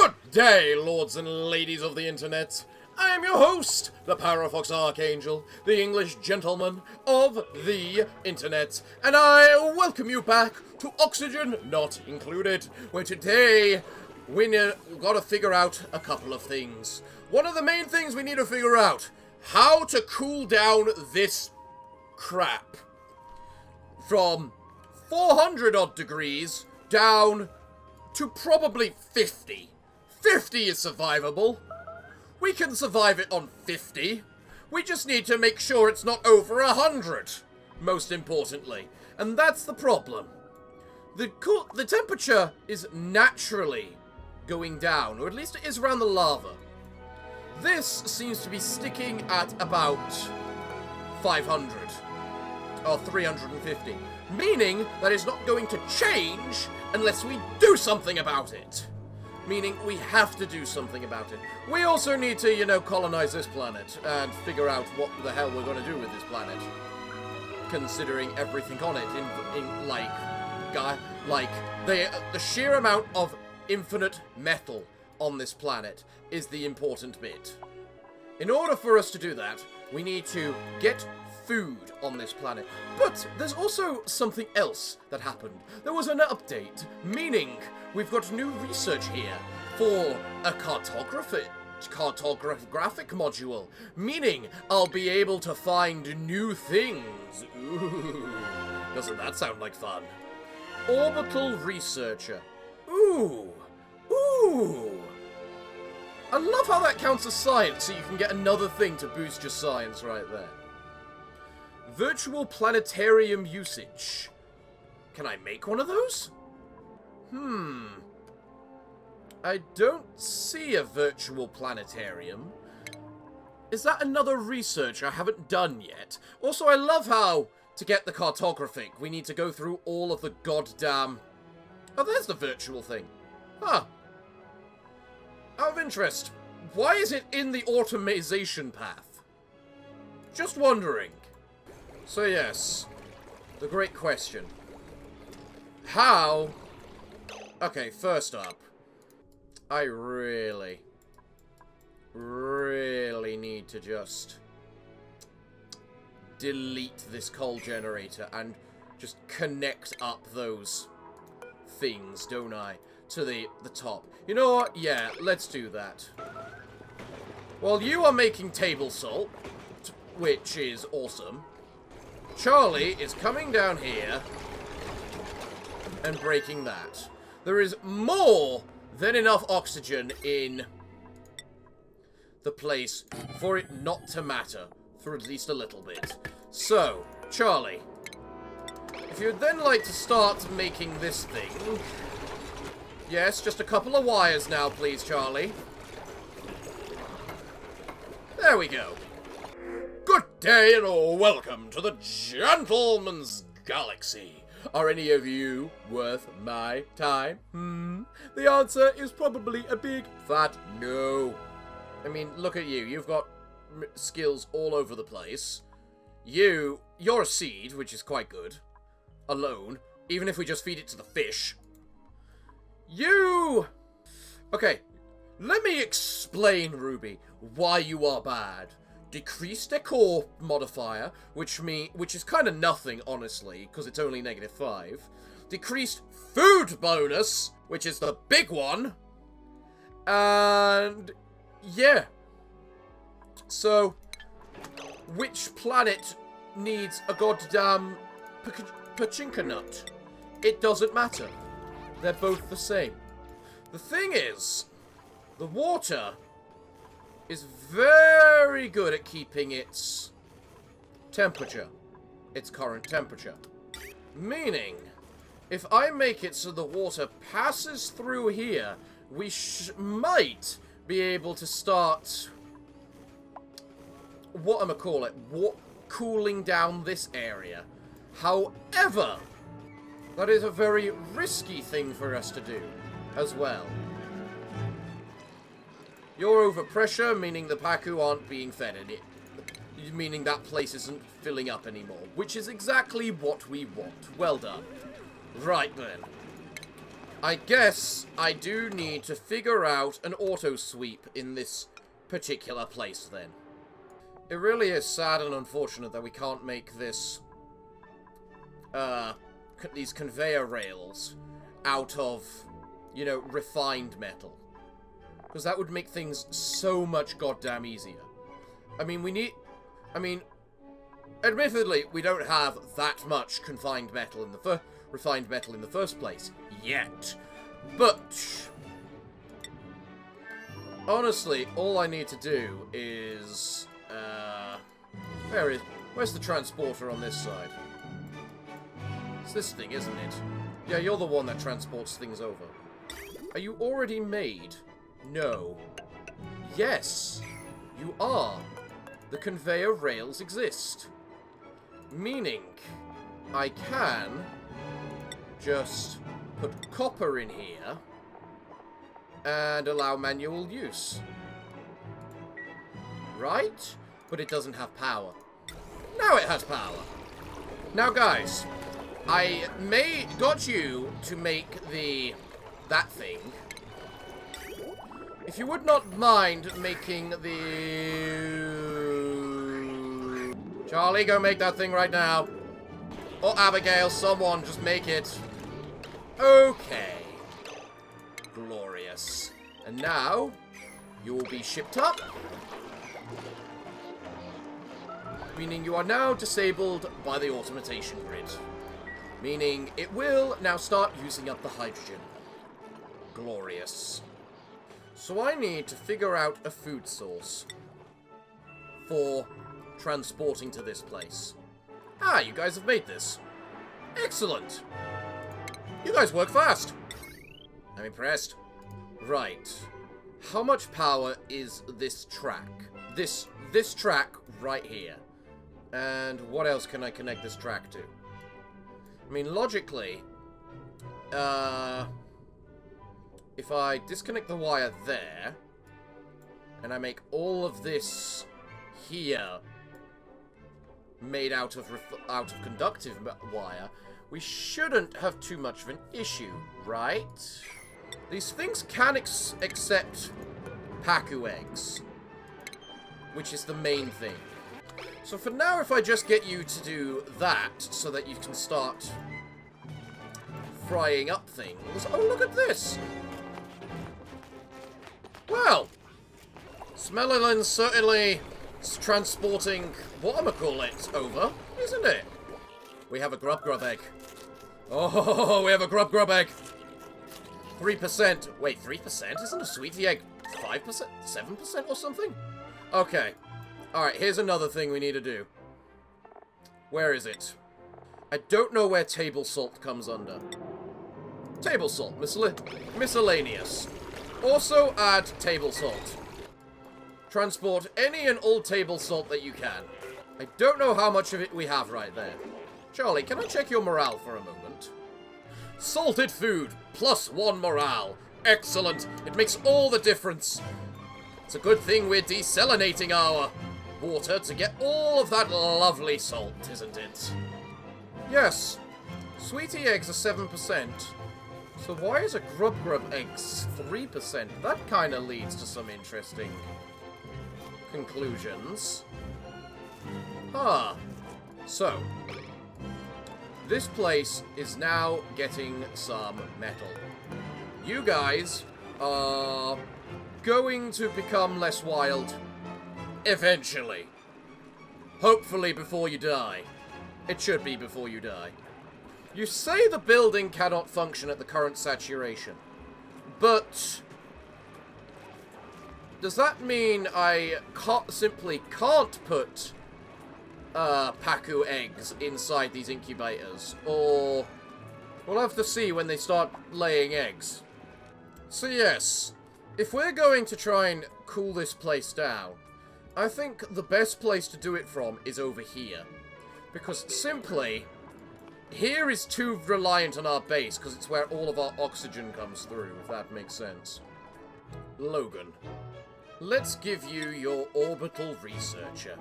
Good day, lords and ladies of the internet. I am your host, the Parafox Archangel, the English gentleman of the internet, and I welcome you back to Oxygen Not Included, where today we gotta figure out a couple of things. One of the main things we need to figure out, how to cool down this crap from 400 odd degrees down to probably 50. 50 is survivable. We can survive it on 50. We just need to make sure it's not over 100, most importantly. And that's the problem. The temperature is naturally going down, or at least it is around the lava. This seems to be sticking at about 500, or 350, meaning that it's not going to change unless we do something about it. Meaning we have to do something about it. We also need to, colonize this planet and figure out what the hell we're going to do with this planet. Considering everything on it, the sheer amount of infinite metal on this planet is the important bit. In order for us to do that, we need to get food on this planet. But there's also something else that happened. There was an update, meaning we've got new research here for a cartographic module, meaning I'll be able to find new things. Ooh, doesn't that sound like fun? Orbital researcher. Ooh. I love how that counts as science, so you can get another thing to boost your science right there. Virtual planetarium usage. Can I make one of those? I don't see a virtual planetarium. Is that another research I haven't done yet? Also, I love how, to get the cartographic, we need to go through all of the goddamn... Oh, there's the virtual thing. Huh. Out of interest, why is it in the automation path? Just wondering. So yes, the great question. How... Okay, first up, I really need to just delete this coal generator and just connect up those things, don't I, to the top. You know what? Yeah, let's do that. While you are making table salt, which is awesome, Charlie is coming down here and breaking that. There is more than enough oxygen in the place for it not to matter for at least a little bit. So, Charlie, if you'd then like to start making this thing... Yes, just a couple of wires now, please, Charlie. There we go. Good day and welcome to the Gentleman's Galaxy. Are any of you worth my time? The answer is probably a big fat no. I mean, look at you. You've got skills all over the place. You're a seed, which is quite good. Alone. Even if we just feed it to the fish. You! Okay, let me explain, Ruby, why you are bad. Decreased decor modifier, which is kind of nothing, honestly, because it's only -5. Decreased food bonus, which is the big one. And yeah. So, which planet needs a goddamn pachinko nut? It doesn't matter. They're both the same. The thing is, the water is very good at keeping its temperature, its current temperature. Meaning, if I make it so the water passes through here, we might be able to start, cooling down this area. However, that is a very risky thing for us to do, as well. You're over pressure, meaning the Paku aren't being fed in it. Meaning that place isn't filling up anymore, which is exactly what we want. Well done. Right then. I guess I do need to figure out an auto-sweep in this particular place, then. It really is sad and unfortunate that we can't make this, these conveyor rails out of, you know, refined metal. Because that would make things so much goddamn easier. I mean, admittedly, we don't have that much refined metal in the first place yet. But honestly, all I need to do is where's the transporter on this side? It's this thing, isn't it? Yeah, you're the one that transports things over. Are you already made? No. Yes, you are. The conveyor rails exist. Meaning, I can just put copper in here and allow manual use. Right? But it doesn't have power. Now it has power. Now, guys, I got you to make that thing. If you would not mind making the... Charlie, go make that thing right now. Or Abigail, someone, just make it. Okay. Glorious. And now, you will be shipped up. Meaning you are now disabled by the automation grid. Meaning it will now start using up the hydrogen. Glorious. So I need to figure out a food source for transporting to this place. Ah, you guys have made this. Excellent. You guys work fast. I'm impressed. Right. How much power is this track? This track right here. And what else can I connect this track to? I mean, logically, if I disconnect the wire there, and I make all of this here made out of conductive wire, we shouldn't have too much of an issue, right? These things can accept Pacu eggs, which is the main thing. So for now, if I just get you to do that, so that you can start frying up things... Oh, look at this! Well, Smellin's certainly transporting whatchamacallit over, isn't it? We have a grub egg. Oh, we have a grub egg. 3%. Wait, 3%? Isn't a sweetie egg 5%? 7% or something? Okay. Alright, here's another thing we need to do. Where is it? I don't know where table salt comes under. Table salt. Miscellaneous. Also add table salt. Transport any and all table salt that you can. I don't know how much of it we have right there. Charlie, can I check your morale for a moment? Salted food, +1 morale. Excellent. It makes all the difference. It's a good thing we're desalinating our water to get all of that lovely salt, isn't it? Yes. Sweetie eggs are 7%. So why is a grub eggs 3%? That kind of leads to some interesting conclusions. So, this place is now getting some metal. You guys are going to become less wild eventually. Hopefully before you die. It should be before you die. You say the building cannot function at the current saturation, but does that mean I simply can't put Pacu eggs inside these incubators? Or we'll have to see when they start laying eggs. So yes, if we're going to try and cool this place down, I think the best place to do it from is over here. Because simply, here is too reliant on our base, because it's where all of our oxygen comes through, if that makes sense. Logan, let's give you your orbital researcher.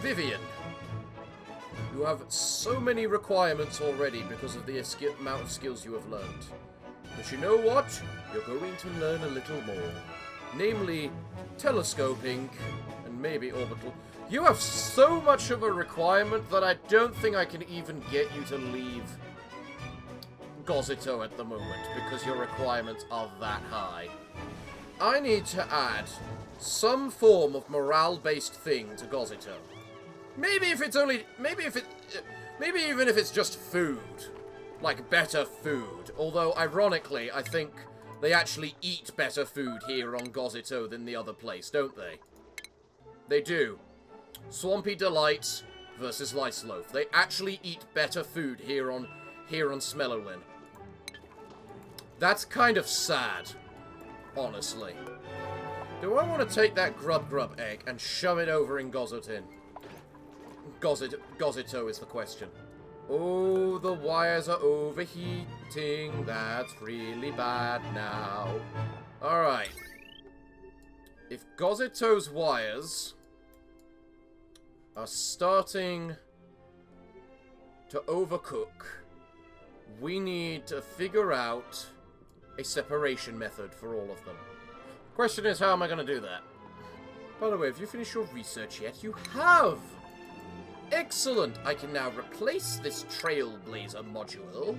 Vivian, you have so many requirements already because of the amount of skills you have learned. But you know what? You're going to learn a little more. Namely, telescoping and maybe orbital. You have so much of a requirement that I don't think I can even get you to leave Gozito at the moment, because your requirements are that high. I need to add some form of morale-based thing to Gozito. Maybe if it's only... Maybe even if it's just food. Like, better food. Although, ironically, I think they actually eat better food here on Gozito than the other place, don't they? They do. Swampy Delights versus Lice Loaf. They actually eat better food here on Smellowlin. That's kind of sad, honestly. Do I want to take that grub egg and shove it over in Gozotin? Gozito is the question. Oh, the wires are overheating. That's really bad now. Alright. If Gozito's wires are starting to overcook, we need to figure out a separation method for all of them. Question is, how am I going to do that? By the way, have you finished your research yet? You have! Excellent! I can now replace this Trailblazer module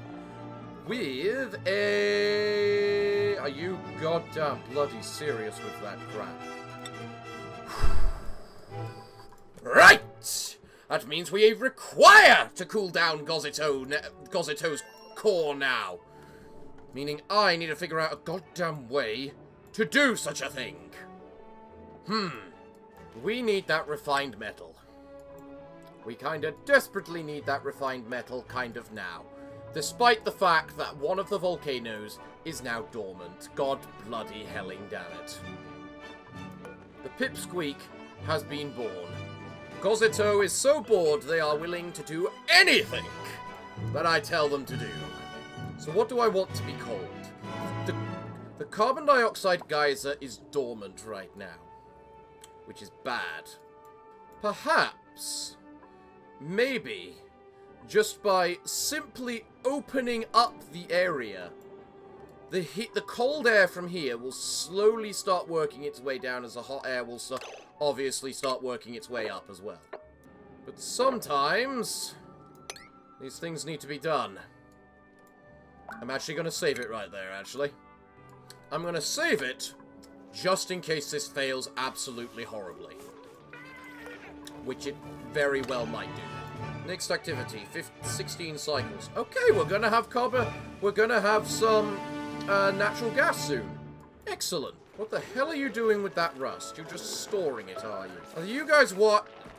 with a... Are you goddamn bloody serious with that crap? Right! That means we require to cool down Gozito's core now. Meaning I need to figure out a goddamn way to do such a thing. We need that refined metal. We kinda desperately need that refined metal kind of now. Despite the fact that one of the volcanoes is now dormant. God bloody helling damn it. The Pipsqueak has been born. Gozito is so bored they are willing to do anything that I tell them to do. So what do I want to be called? The carbon dioxide geyser is dormant right now, which is bad. Perhaps, maybe, just by simply opening up the area, the cold air from here will slowly start working its way down as the hot air will obviously start working its way up as well. But sometimes these things need to be done. I'm actually going to save it right there, actually. I'm going to save it just in case this fails absolutely horribly. Which it very well might do. Next activity, 16 cycles. Okay, we're going to have we're going to have some natural gas soon. Excellent. What the hell are you doing with that rust? You're just storing it, are you? Are you guys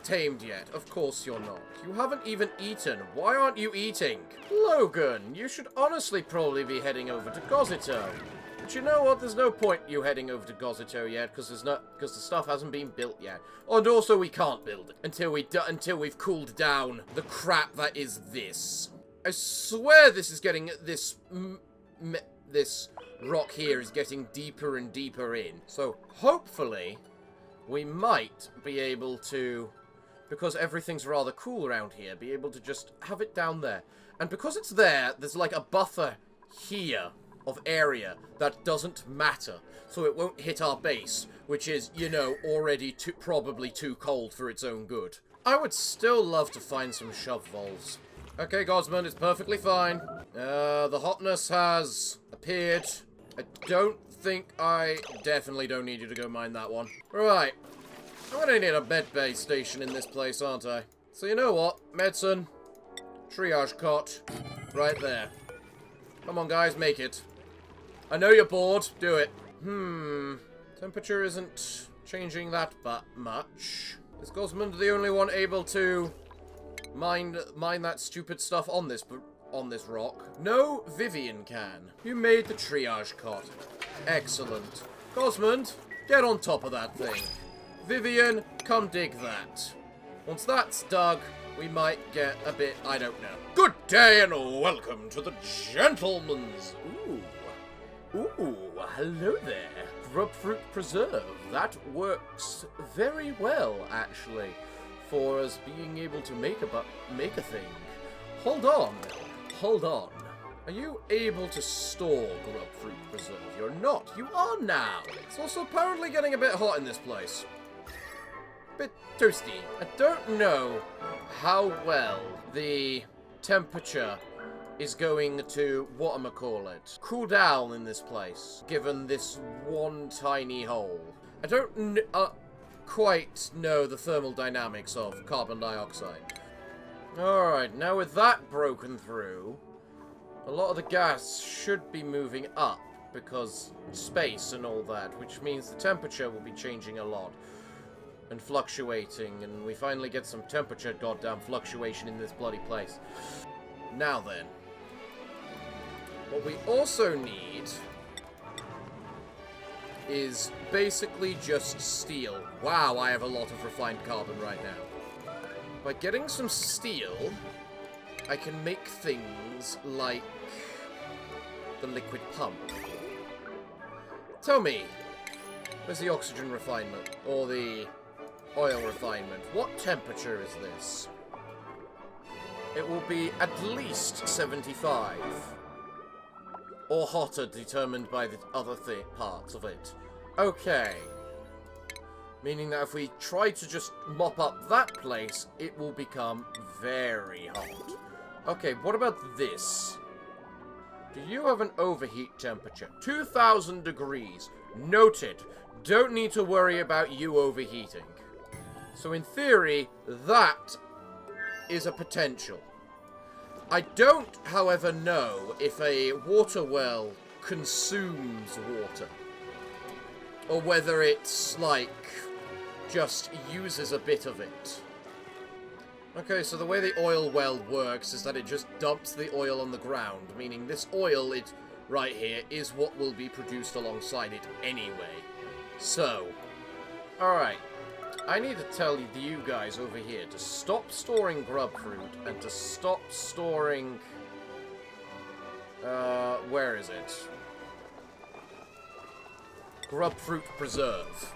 tamed yet? Of course you're not. You haven't even eaten. Why aren't you eating? Logan, you should honestly probably be heading over to Gozito. But you know what? There's no point you heading over to Gozito yet, because the stuff hasn't been built yet. And also we can't build it until we've cooled down the crap that is this. I swear this is getting this rock here is getting deeper and deeper in. So hopefully we might be able to, because everything's rather cool around here, be able to just have it down there. And because it's there, there's like a buffer here of area that doesn't matter. So it won't hit our base, which is, you know, already probably too cold for its own good. I would still love to find some shove vols. Okay, Gosman, it's perfectly fine. The hotness has appeared. I don't think I definitely don't need you to go mine that one. Right. I'm gonna need a med-bay station in this place, aren't I? So you know what? Medicine. Triage cot. Right there. Come on, guys, make it. I know you're bored. Do it. Temperature isn't changing that much. Is Gosmund the only one able to mine that stupid stuff on this rock? No, Vivian can. You made the triage cot. Excellent. Gosmund, get on top of that thing. Vivian, come dig that. Once that's dug, we might get a bit, I don't know. Good day and welcome to the Gentleman's. Ooh, hello there. Grubfruit preserve. That works very well, actually, for us being able to make a thing. Hold on. Are you able to store grub fruit preserve? You're not. You are now. It's also apparently getting a bit hot in this place. Bit toasty. I don't know how well the temperature is going to, whatchamacallit, cool down in this place, given this one tiny hole. I don't quite know the thermal dynamics of carbon dioxide. Alright, now with that broken through, a lot of the gas should be moving up, because space and all that, which means the temperature will be changing a lot. And fluctuating, and we finally get some temperature goddamn fluctuation in this bloody place. Now then. What we also need is basically just steel. Wow, I have a lot of refined carbon right now. By getting some steel, I can make things like the liquid pump. Tell me, where's the oxygen refinement? Or the oil refinement? What temperature is this? It will be at least 75. Or hotter, determined by the other parts of it. Okay. Meaning that if we try to just mop up that place, it will become very hot. Okay, what about this? Do you have an overheat temperature? 2,000 degrees. Noted. Don't need to worry about you overheating. So in theory, that is a potential. I don't, however, know if a water well consumes water. Or whether it's, like, just uses a bit of it. Okay, so the way the oil well works is that it just dumps the oil on the ground, meaning this oil, right here, is what will be produced alongside it anyway. So, alright. I need to tell you guys over here to stop storing grub fruit and to stop storing... where is it? Grub fruit preserve.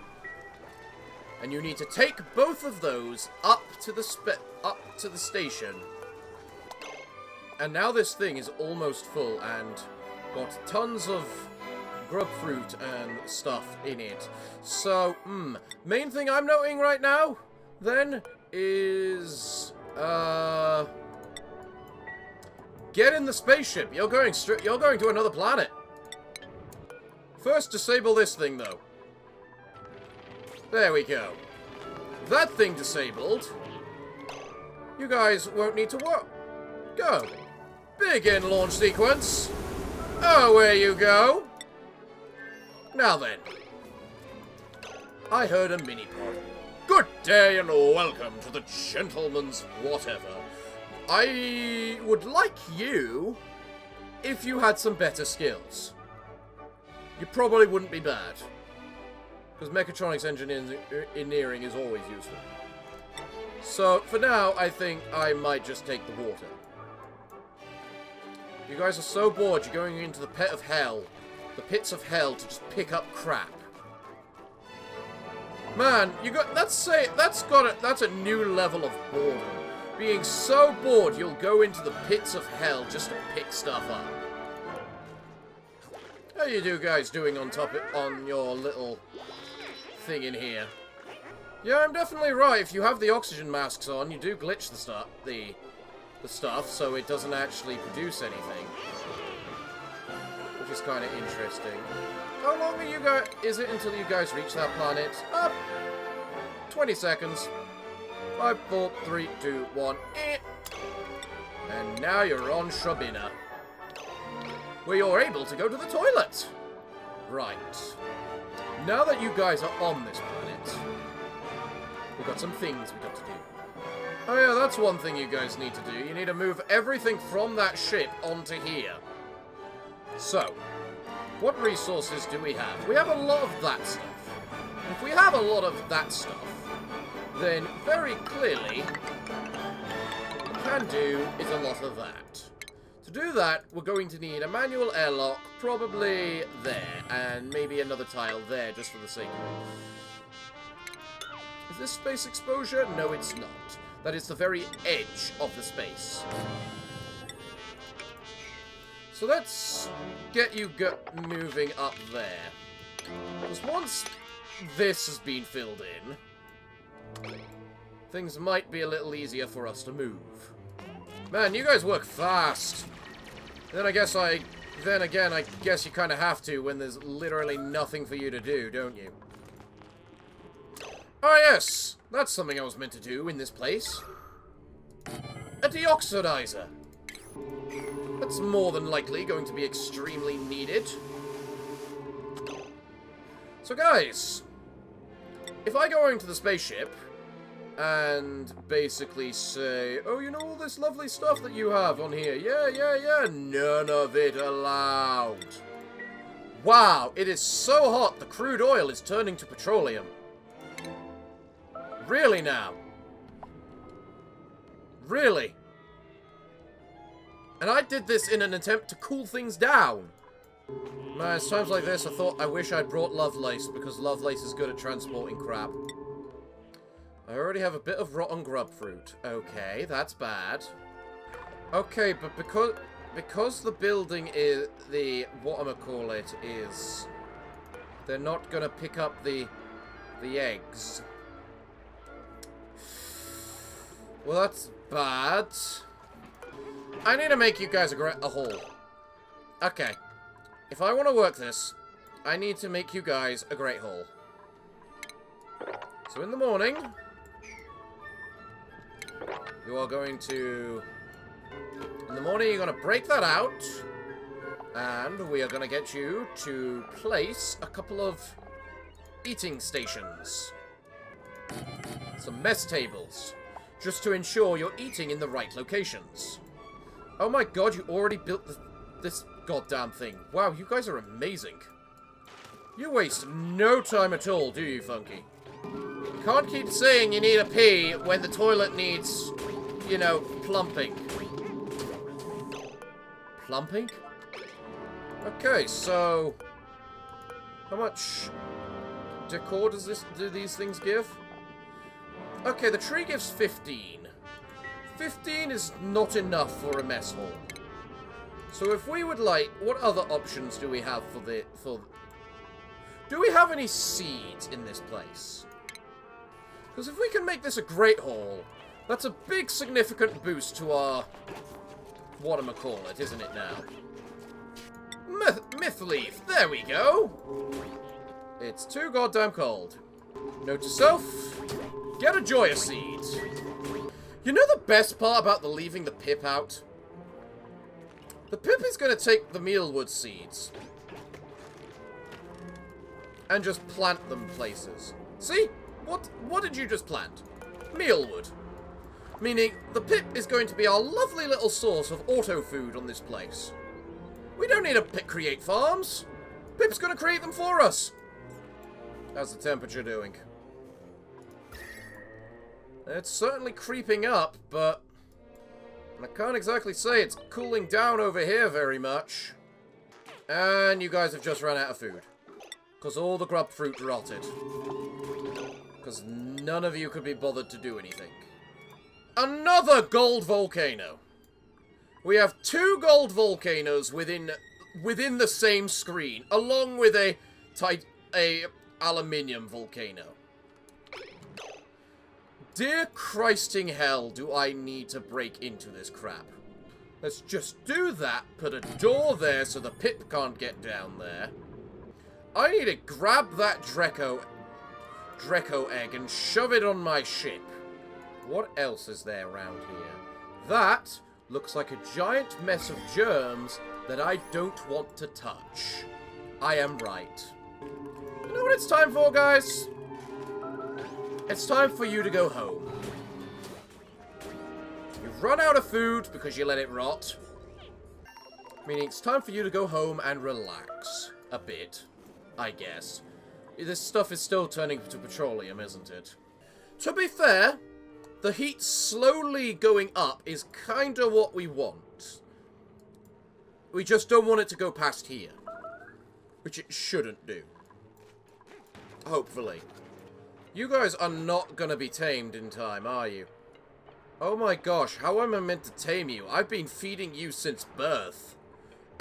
And you need to take both of those up to the station. And now this thing is almost full and got tons of grub fruit and stuff in it. So, main thing I'm noting right now, then, is, get in the spaceship. You're going to another planet. First, disable this thing, though. There we go. That thing disabled. You guys won't need to work. Go. Begin launch sequence. Away you go. Now then. I heard a mini-pod. Good day and welcome to the gentleman's whatever. I would like you if you had some better skills. You probably wouldn't be bad. Because mechatronics engineering is always useful. So, for now, I think I might just take the water. You guys are so bored, you're going into the pits of hell to just pick up crap. Man, that's a new level of boredom. Being so bored, you'll go into the pits of hell just to pick stuff up. How you guys doing on your little thing in here? Yeah, I'm definitely right. If you have the oxygen masks on, you do glitch the stuff, so it doesn't actually produce anything. Which is kind of interesting. How long are you guys? Is it until you guys reach that planet? 20 seconds. 5, 4, 3, 2, 1. And now you're on Shrubina, where you're able to go to the toilet. Right. Now that you guys are on this planet, we've got some things we've got to do. Oh yeah, that's one thing you guys need to do. You need to move everything from that ship onto here. So, what resources do we have? We have a lot of that stuff. If we have a lot of that stuff, then very clearly, what we can do is a lot of that. To do that, we're going to need a manual airlock, probably there, and maybe another tile there, just for the sake of it. Is this space exposure? No, it's not. That is the very edge of the space. So let's get you moving up there. Because once this has been filled in, things might be a little easier for us to move. Man, you guys work fast. Then again, I guess you kind of have to when there's literally nothing for you to do, don't you? Ah, yes! That's something I was meant to do in this place. A deoxidizer. That's more than likely going to be extremely needed. So guys, if I go into the spaceship and basically say, oh, you know all this lovely stuff that you have on here? Yeah, none of it allowed. Wow, it is so hot the crude oil is turning to petroleum. Really now? Really? And I did this in an attempt to cool things down. Man, it's times like this I wish I'd brought Lovelace, because Lovelace is good at transporting crap. I already have a bit of rotten grub fruit. Okay, that's bad. Okay, but because the building is whatchamacallit is, they're not gonna pick up the eggs. Well, that's bad. I need to make you guys a hole. Okay. If I want to work this, I need to make you guys a great hall. So in the morning, you are going to... In the morning, you're going to break that out. And we are going to get you to place a couple of eating stations. Some mess tables. Just to ensure you're eating in the right locations. Oh my god, you already built this goddamn thing. Wow, you guys are amazing. You waste no time at all, do you, Funky? You can't keep saying you need a pee when the toilet needs, you know, plumping. Plumping? Okay, so... how much decor do these things give? Okay, the tree gives 15. 15 is not enough for a mess hall. So if we would like, what other options do we have do we have any seeds in this place? Because if we can make this a great hall, that's a big significant boost to our whatchamacallit, isn't it now? Myth leaf, there we go! It's too goddamn cold. Note to self, get a joya seed. You know the best part about leaving the pip out? The pip is going to take the mealwood seeds and just plant them places. See? What did you just plant? Mealwood. Meaning, the pip is going to be our lovely little source of auto-food on this place. We don't need to create farms. Pip's going to create them for us. How's the temperature doing? It's certainly creeping up, but I can't exactly say it's cooling down over here very much. And you guys have just run out of food. Because all the grub fruit rotted. Because none of you could be bothered to do anything. Another gold volcano! We have 2 gold volcanoes within the same screen, along with a aluminium volcano. Dear Christing hell, do I need to break into this crap. Let's just do that, put a door there so the pip can't get down there. I need to grab that Dreco egg and shove it on my ship. What else is there around here? That looks like a giant mess of germs that I don't want to touch. I am right. You know what it's time for, guys? It's time for you to go home. You've run out of food because you let it rot. Meaning it's time for you to go home and relax. A bit, I guess. This stuff is still turning to petroleum, isn't it? To be fair, the heat slowly going up is kinda what we want. We just don't want it to go past here. Which it shouldn't do. Hopefully. You guys are not gonna be tamed in time, are you? Oh my gosh, how am I meant to tame you? I've been feeding you since birth.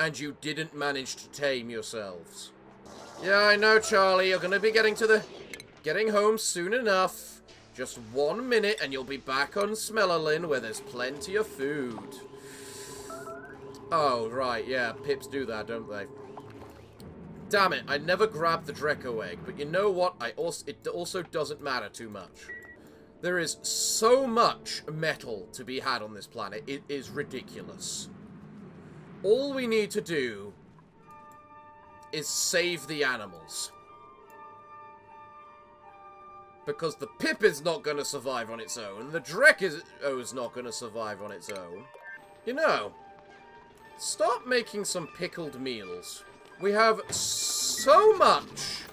and you didn't manage to tame yourselves. Yeah, I know, Charlie. You're going to be getting home soon enough. Just 1 minute and you'll be back on Smellerlin where there's plenty of food. Oh, right, yeah. Pips do that, don't they? Damn it, I never grabbed the Dreco egg. But you know what? It also doesn't matter too much. There is so much metal to be had on this planet. It is ridiculous. All we need to do is save the animals. Because the Pip is not going to survive on its own. The Dreco is not going to survive on its own. You know, start making some pickled meals. We have so much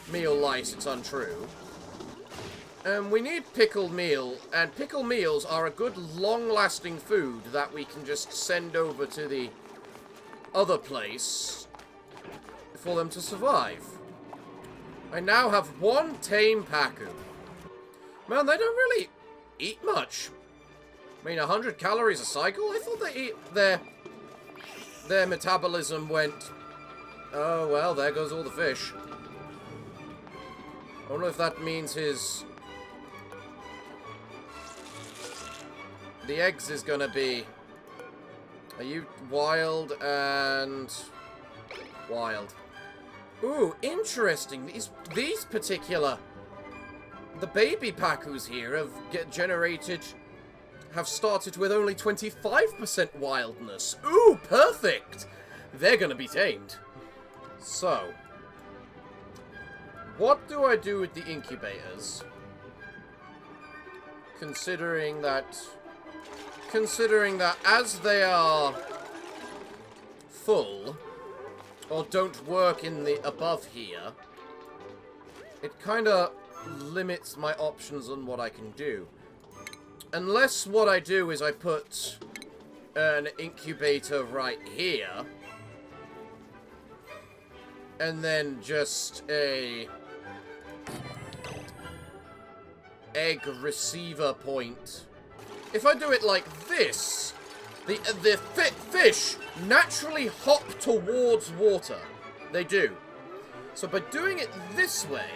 meal lice, it's untrue. And we need pickled meal, and pickled meals are a good long-lasting food that we can just send over to the other place for them to survive. I now have 1 tame Pacu. Man, they don't really eat much. I mean, 100 calories a cycle? I thought they eat their metabolism went... Oh, well, there goes all the fish. I don't know if that means his... The eggs is gonna be... Are you wild and... Wild. Ooh, interesting. These particular... The baby Pacus here have started with only 25% wildness. Ooh, perfect! They're gonna be tamed. So... What do I do with the incubators? Considering that as they are full, or don't work in the above here, it kind of limits my options on what I can do. Unless what I do is I put an incubator right here, and then just a egg receiver point. If I do it like this, the fish naturally hop towards water. They do. So by doing it this way,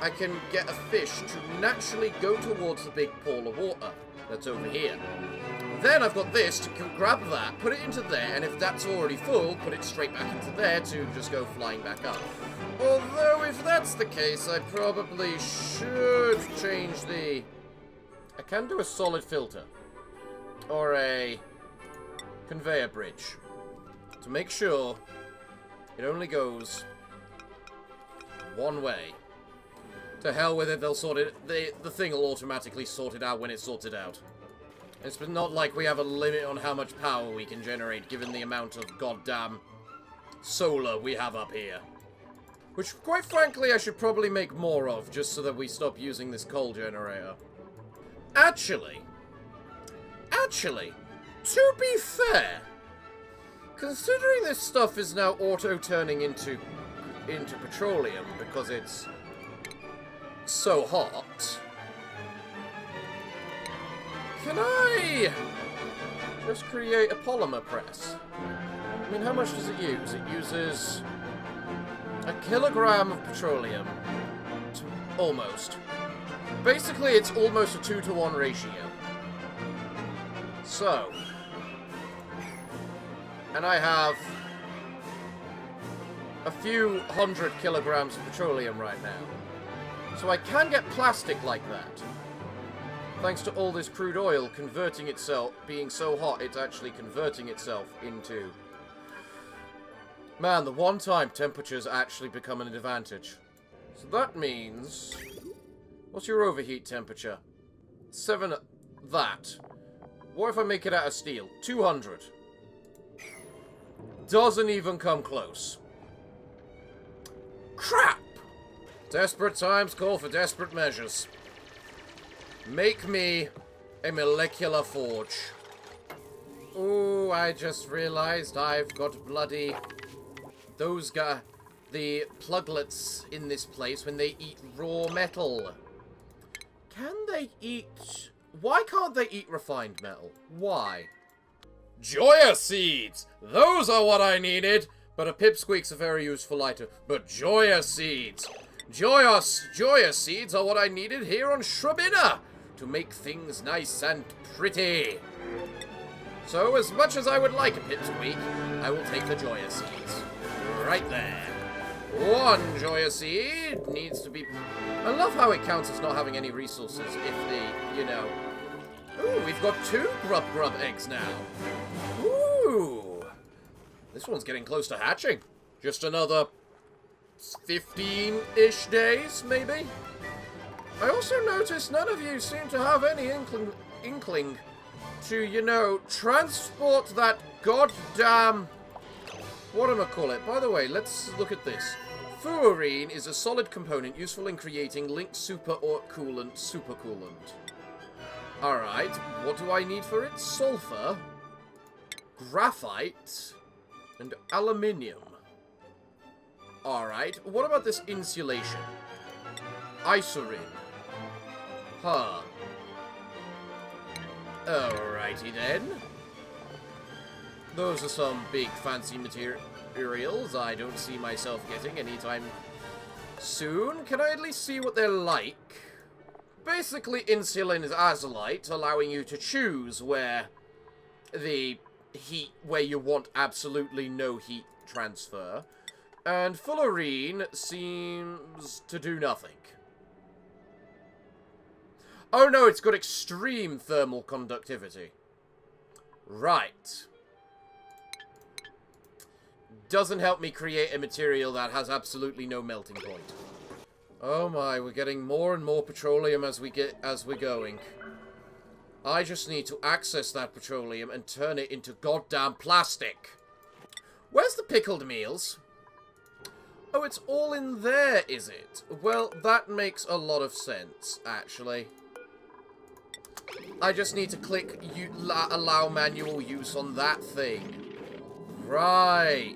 I can get a fish to naturally go towards the big pool of water that's over here. Then I've got this to grab that, put it into there, and if that's already full, put it straight back into there to just go flying back up. Although, if that's the case, I probably should change the... I can do a solid filter. Or a conveyor bridge. To make sure it only goes one way. To hell with it, they'll sort it... The thing will automatically sort it out when it's sorted out. It's not like we have a limit on how much power we can generate, given the amount of goddamn solar we have up here. Which, quite frankly, I should probably make more of, just so that we stop using this coal generator. Actually, to be fair, considering this stuff is now auto-turning into petroleum because it's so hot, can I just create a polymer press? I mean, how much does it use? It uses a kilogram of petroleum, almost. Basically, it's almost a 2-to-1 ratio. So, and I have a few 100 kilograms of petroleum right now. So I can get plastic like that. Thanks to all this crude oil converting itself, being so hot, it's actually converting itself into... Man, the one time temperatures actually become an advantage. So that means... What's your overheat temperature? 7... That. What if I make it out of steel? 200. Doesn't even come close. Crap! Desperate times call for desperate measures. Make me a molecular forge. Ooh, I just realized I've got bloody... Those guys... The pluglets in this place when they eat raw metal. Can they eat... Why can't they eat refined metal? Why? Joya seeds! Those are what I needed! But a pipsqueak's a very useful item. But Joya seeds! Joya seeds are what I needed here on Shrubina to make things nice and pretty. So, as much as I would like a pipsqueak, I will take the Joya seeds. Right there. One Joya seed needs to be... I love how it counts as not having any resources if the, you know... Ooh, we've got 2 grub eggs now. Ooh. This one's getting close to hatching. Just another 15-ish days, maybe? I also noticed none of you seem to have any inkling to, you know, transport that goddamn... Whatchamacallit? By the way, let's look at this. Fluorine is a solid component useful in creating linked supercoolant. Alright, what do I need for it? Sulfur, graphite, and aluminium. Alright, what about this insulation? Isorin. Huh. Alrighty then. Those are some big fancy materials I don't see myself getting anytime soon. Can I at least see what they're like? Basically, insulin is azolite, allowing you to choose where you want absolutely no heat transfer. And fullerene seems to do nothing. Oh no, it's got extreme thermal conductivity. Right. Doesn't help me create a material that has absolutely no melting point. Oh my, we're getting more and more petroleum as we're going. I just need to access that petroleum and turn it into goddamn plastic. Where's the pickled meals? Oh, it's all in there, is it? Well, that makes a lot of sense, actually. I just need to click allow manual use on that thing. Right.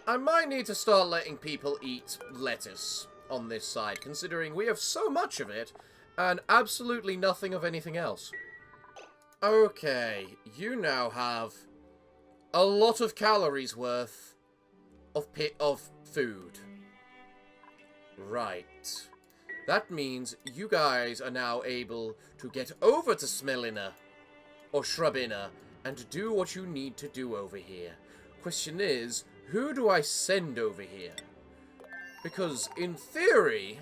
I might need to start letting people eat lettuce on this side, considering we have so much of it and absolutely nothing of anything else. Okay, you now have a lot of calories worth of food. Right. That means you guys are now able to get over to Smellina or Shrubina and do what you need to do over here. Question is, who do I send over here? Because, in theory,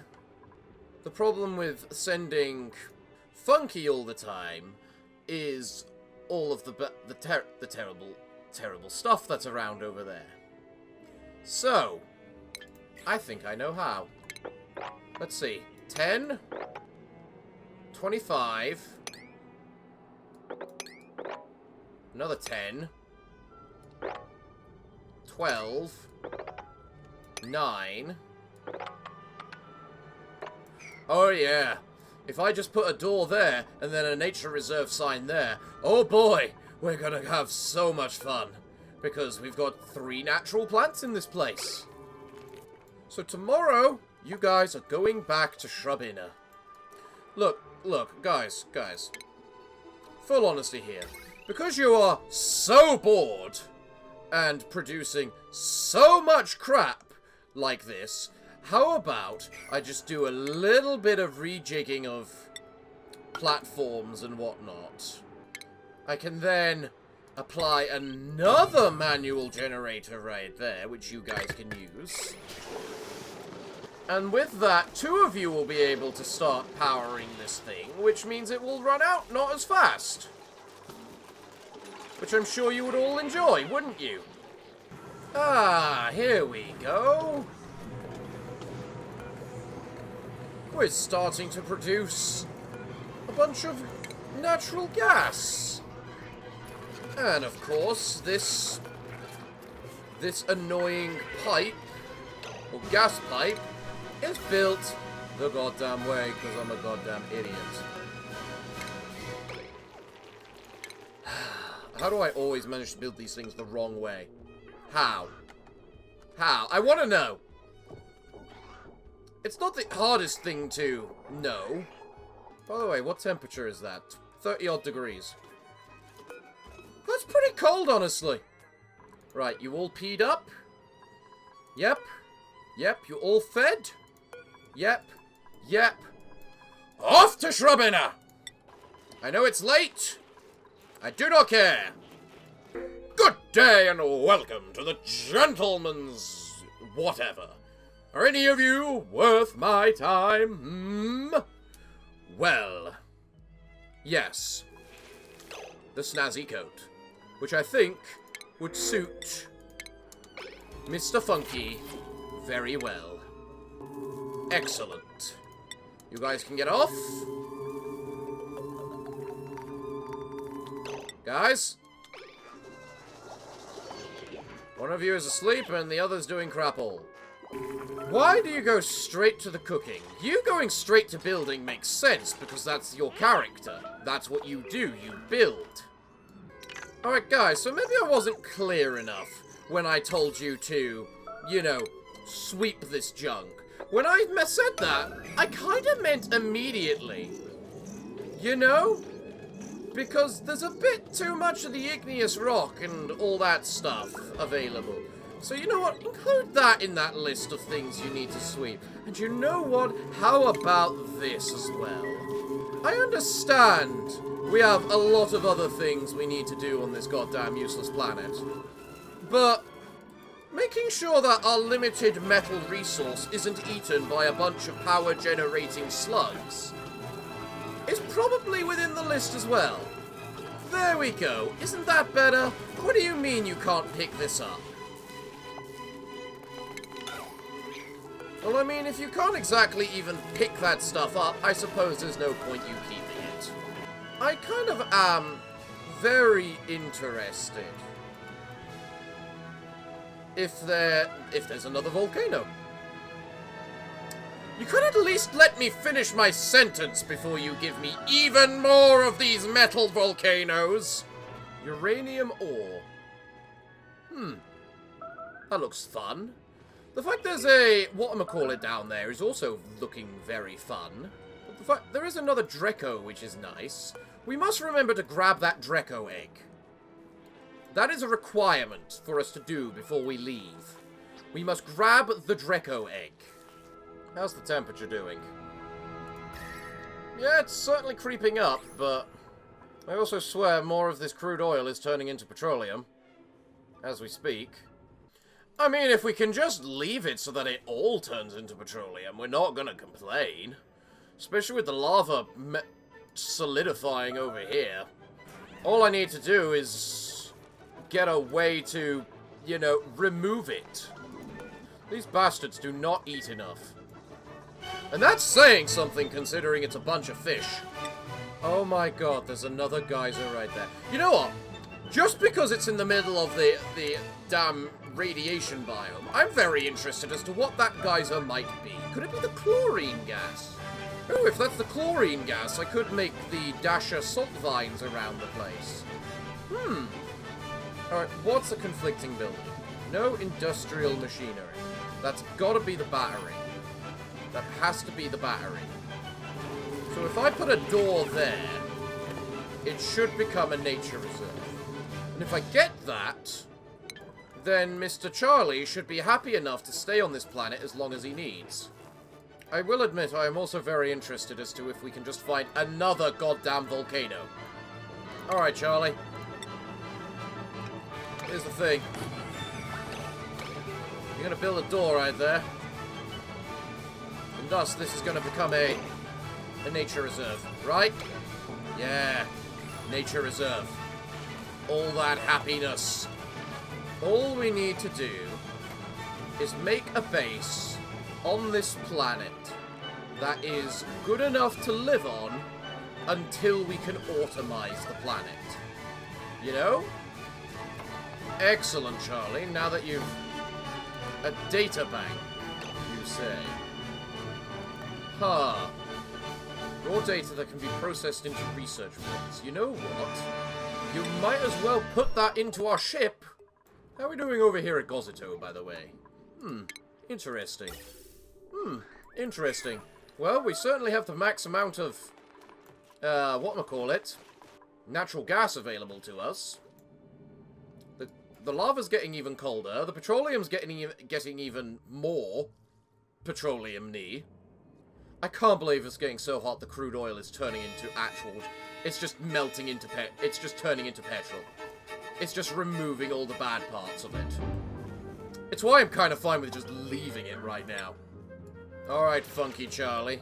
the problem with sending Funky all the time is all of the terrible stuff that's around over there. So, I think I know how. Let's see. 10, 25, another 10, 12, 9. Oh yeah, if I just put a door there and then a nature reserve sign there, oh boy, we're gonna have so much fun. Because we've got 3 natural plants in this place. So tomorrow, you guys are going back to Shrubina. Look, guys. Full honesty here. Because you are so bored and producing so much crap like this, how about I just do a little bit of rejigging of platforms and whatnot. I can then apply another manual generator right there, which you guys can use. And with that, 2 of you will be able to start powering this thing, which means it will run out not as fast. Which I'm sure you would all enjoy, wouldn't you? Ah, here we go. We're starting to produce a bunch of natural gas. And of course, this annoying pipe, or gas pipe, is built the goddamn way, because I'm a goddamn idiot. How do I always manage to build these things the wrong way? How? How? I want to know! It's not the hardest thing to know. By the way, what temperature is that? 30-odd degrees. That's pretty bit cold, honestly. Right, you all peed up? Yep. Yep, you all fed? Yep. Yep. Off to Shrubina! I know it's late. I do not care. Good day and welcome to the gentleman's whatever. Are any of you worth my time? Well, yes. The snazzy coat, which I think would suit Mr. Funky very well. Excellent. You guys can get off. Guys? One of you is asleep and the other's doing crap all. Why do you go straight to the cooking? You going straight to building makes sense because that's your character. That's what you do, you build. Alright guys, so maybe I wasn't clear enough when I told you to, you know, sweep this junk. When I said that, I kind of meant immediately. You know? Because there's a bit too much of the igneous rock and all that stuff available. So you know what? Include that in that list of things you need to sweep. And you know what? How about this as well? I understand we have a lot of other things we need to do on this goddamn useless planet. But making sure that our limited metal resource isn't eaten by a bunch of power-generating slugs is probably within the list as well. There we go. Isn't that better? What do you mean you can't pick this up? Well, I mean, if you can't exactly even pick that stuff up, I suppose there's no point you keeping it. I kind of am very interested if there's another volcano. You could at least let me finish my sentence before you give me even more of these metal volcanoes. Uranium ore. That looks fun. The fact there's a whatchamacallit down there is also looking very fun. But the fact there is another Dreco, which is nice. We must remember to grab that Dreco egg. That is a requirement for us to do before we leave. We must grab the Dreco egg. How's the temperature doing? Yeah, it's certainly creeping up, but I also swear more of this crude oil is turning into petroleum as we speak. I mean, if we can just leave it so that it all turns into petroleum, we're not gonna complain. Especially with the lava solidifying over here. All I need to do is get a way to, you know, remove it. These bastards do not eat enough. And that's saying something considering it's a bunch of fish. Oh my god, there's another geyser right there. You know what? Just because it's in the middle of the damn radiation biome, I'm very interested as to what that geyser might be. Could it be the chlorine gas? Oh, if that's the chlorine gas, I could make the Dasher salt vines around the place. Alright, what's a conflicting building? No industrial machinery. That's gotta be the battery. That has to be the battery. So if I put a door there, it should become a nature reserve. And if I get that, then Mr. Charlie should be happy enough to stay on this planet as long as he needs. I will admit I am also very interested as to if we can just find another goddamn volcano. Alright, Charlie. Here's the thing. You're gonna build a door right there. And thus, this is gonna become a nature reserve, right? Yeah. Nature reserve. All that happiness. All we need to do is make a base on this planet that is good enough to live on until we can automize the planet. You know? Excellent, Charlie. Now that you've... a data bank, you say. Huh. Raw data that can be processed into research points. You know what? You might as well put that into our ship. How are we doing over here at Gozito, by the way? Interesting. Interesting. Well, we certainly have the max amount of, whatchamacallit, natural gas available to us. the lava's getting even colder. The petroleum's getting even more petroleum-y. I can't believe it's getting so hot the crude oil is turning into actual... It's just melting into it's just turning into petrol. It's just removing all the bad parts of it. It's why I'm kind of fine with just leaving it right now. Alright, Funky Charlie.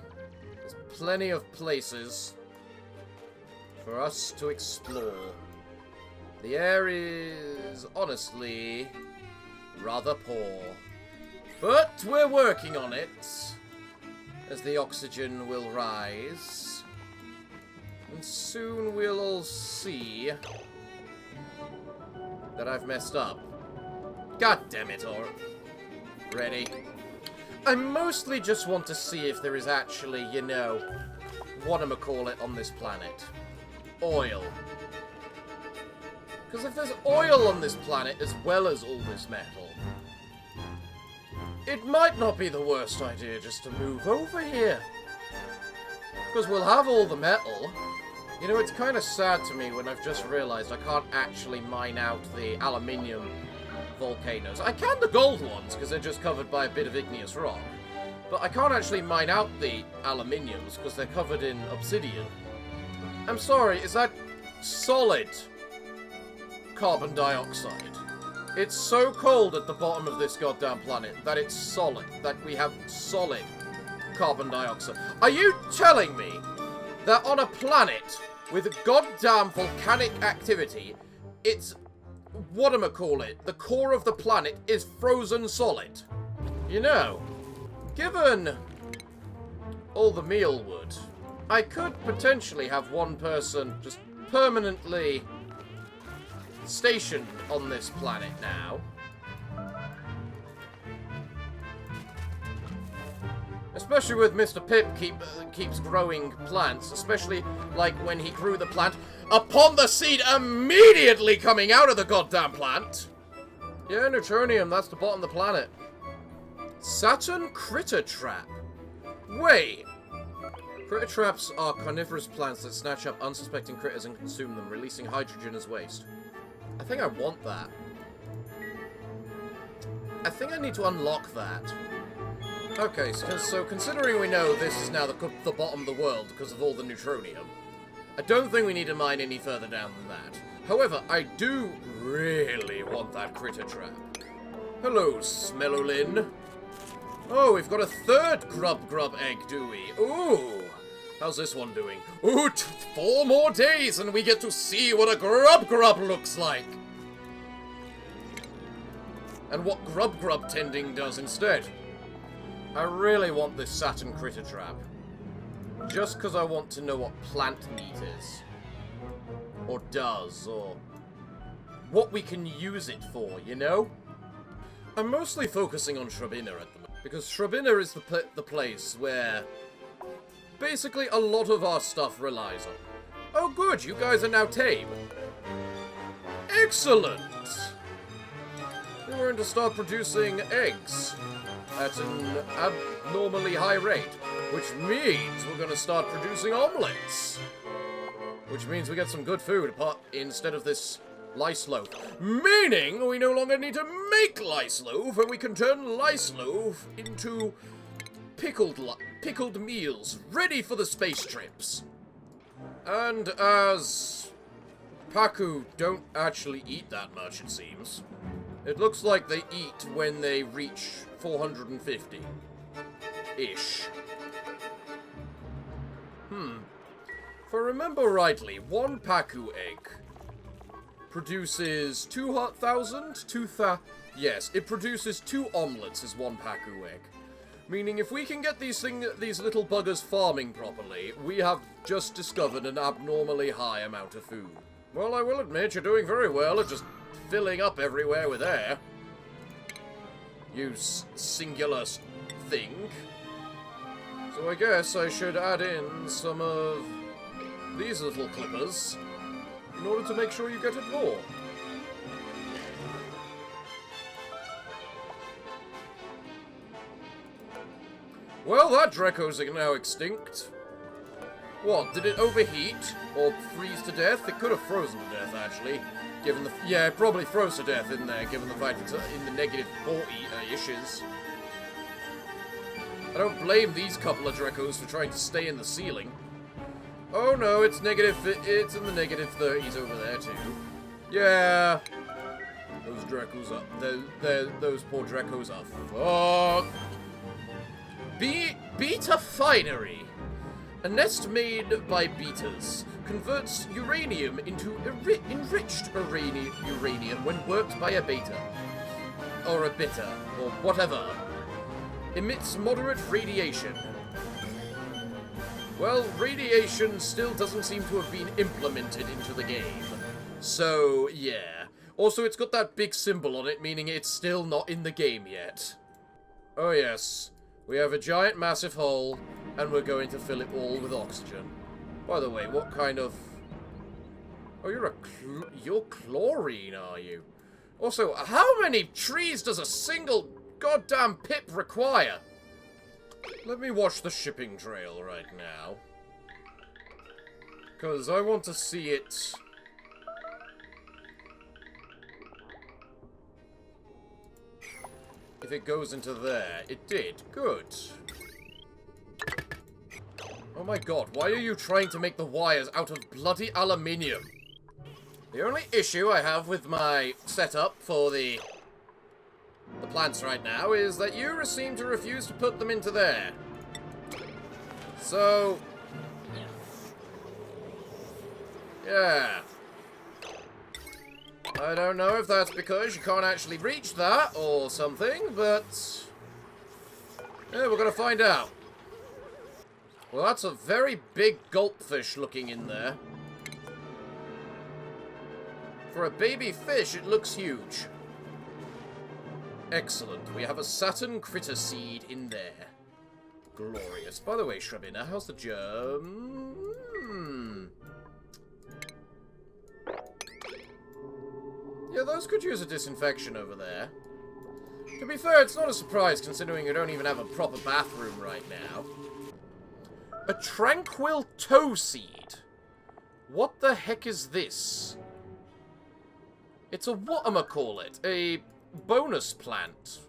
There's plenty of places for us to explore. The air is, honestly, rather poor. But we're working on it, as the oxygen will rise. And soon we'll all see that I've messed up. God damn it, or... Ready? I mostly just want to see if there is actually, you know, whatchamacallit on this planet. Oil. Because if there's oil on this planet as well as all this metal, it might not be the worst idea just to move over here. Because we'll have all the metal. You know, it's kind of sad to me when I've just realized I can't actually mine out the aluminium volcanoes. I can the gold ones, because they're just covered by a bit of igneous rock. But I can't actually mine out the aluminiums, because they're covered in obsidian. I'm sorry, is that solid carbon dioxide? It's so cold at the bottom of this goddamn planet that it's solid, that we have solid carbon dioxide. Are you telling me that on a planet with goddamn volcanic activity, it's, whatchamacallit, the core of the planet is frozen solid? You know, given all the meal wood, I could potentially have one person just permanently stationed on this planet now. Especially with Mr. Pip keeps growing plants, especially like when he grew the plant upon the seed immediately coming out of the goddamn plant. Yeah, neutronium, that's the bottom of the planet. Saturn critter trap. Wait. Critter traps are carnivorous plants that snatch up unsuspecting critters and consume them, releasing hydrogen as waste. I think I want that. I think I need to unlock that. Okay, so considering we know this is now the bottom of the world because of all the neutronium, I don't think we need to mine any further down than that. However, I do really want that critter trap. Hello, Smellolin. Oh, we've got a third grub egg, do we? Ooh. How's this one doing? Ooh, 4 more days and we get to see what a grub looks like. And what grub tending does instead. I really want this Saturn critter trap. Just because I want to know what plant meat is. Or does, or what we can use it for, you know? I'm mostly focusing on Shrubina at the moment. Because Shrubina is the place where basically a lot of our stuff relies on. Oh good, you guys are now tame. Excellent! We're going to start producing eggs at an abnormally high rate, which means we're going to start producing omelets. Which means we get some good food instead of this lice loaf. Meaning we no longer need to make lice loaf, and we can turn lice loaf into pickled meals, ready for the space trips. And as Paku don't actually eat that much, it seems. It looks like they eat when they reach 450-ish. If I remember rightly, one Paku egg produces 2,000? Yes, it produces 2 omelets as one Paku egg. Meaning if we can get these little buggers farming properly, we have just discovered an abnormally high amount of food. Well, I will admit, you're doing very well at just filling up everywhere with air. You singular thing. So I guess I should add in some of these little clippers in order to make sure you get it more. Well, that Draco's now extinct. What, did it overheat? Or freeze to death? It could have frozen to death, actually. Given the... Yeah, it probably froze to death in there, given the fact it's in the negative 40-ishes. I don't blame these couple of Drecos for trying to stay in the ceiling. Oh no, it's in the negative 30s over there too. Yeah. Those Drecos are... Those poor Drecos are fucked. Beta Finery. A nest made by betas converts uranium into enriched uranium when worked by a beta. Or a beta, or whatever. Emits moderate radiation. Well, radiation still doesn't seem to have been implemented into the game. So, yeah. Also, it's got that big symbol on it, meaning it's still not in the game yet. Oh yes. We have a giant massive hole, and we're going to fill it all with oxygen. By the way, what kind of... Oh, you're chlorine, are you? Also, how many trees does a single goddamn pip require? Let me watch the shipping trail right now. Because I want to see it... If it goes into there. It did. Good. Oh my god, why are you trying to make the wires out of bloody aluminium? The only issue I have with my setup for the plants right now is that you seem to refuse to put them into there. So... yeah. I don't know if that's because you can't actually reach that or something, but... yeah, we're gonna find out. Well, that's a very big gulpfish looking in there. For a baby fish, it looks huge. Excellent. We have a Saturn critter seed in there. Glorious. By the way, Shrubina, how's the germ? Yeah, those could use a disinfection over there. To be fair, it's not a surprise considering you don't even have a proper bathroom right now. A tranquil toe seed. What the heck is this? It's a whatchamacallit, a bonus plant.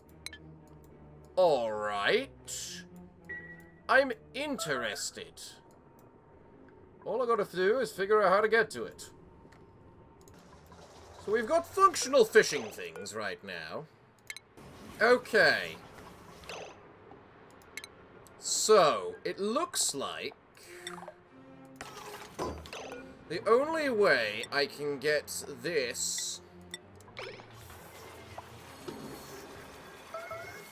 Alright. I'm interested. All I gotta do is figure out how to get to it. So we've got functional fishing things right now. Okay. So, it looks like the only way I can get this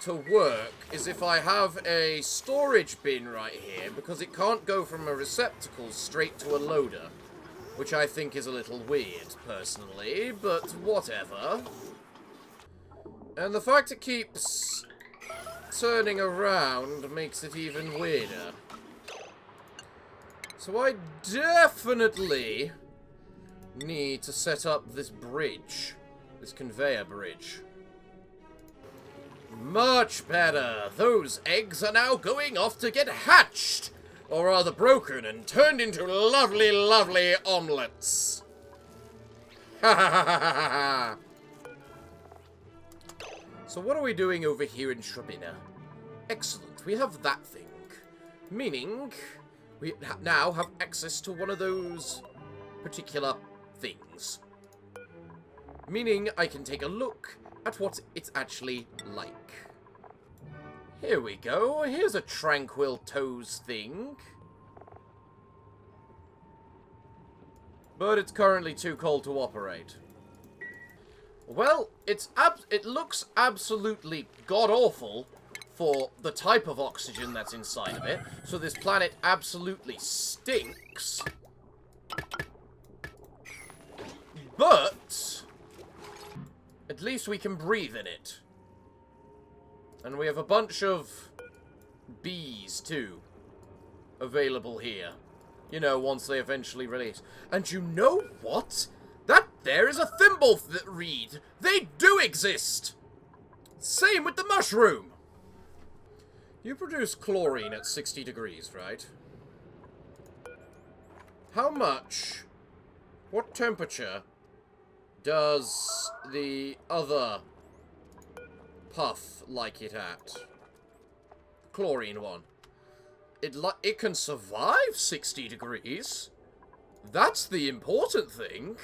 to work is if I have a storage bin right here, because it can't go from a receptacle straight to a loader, which I think is a little weird, personally, but whatever. And the fact it keeps turning around makes it even weirder. So I definitely need to set up this bridge. This conveyor bridge. Much better. Those eggs are now going off to get hatched. Or rather broken and turned into lovely, lovely omelettes. Ha ha ha ha ha ha. So what are we doing over here in Shrubina? Excellent, we have that thing. Meaning, we now have access to one of those particular things. Meaning, I can take a look at what it's actually like. Here we go, here's a tranquil toes thing. But it's currently too cold to operate. Well, it looks absolutely god-awful for the type of oxygen that's inside of it. So this planet absolutely stinks. But at least we can breathe in it. And we have a bunch of bees, too, available here. You know, once they eventually release. And you know what? That there is a thimble reed. They do exist. Same with the mushroom. You produce chlorine at 60 degrees, right? How much? What temperature does the other puff like it at? Chlorine one. It can survive 60 degrees. That's the important thing.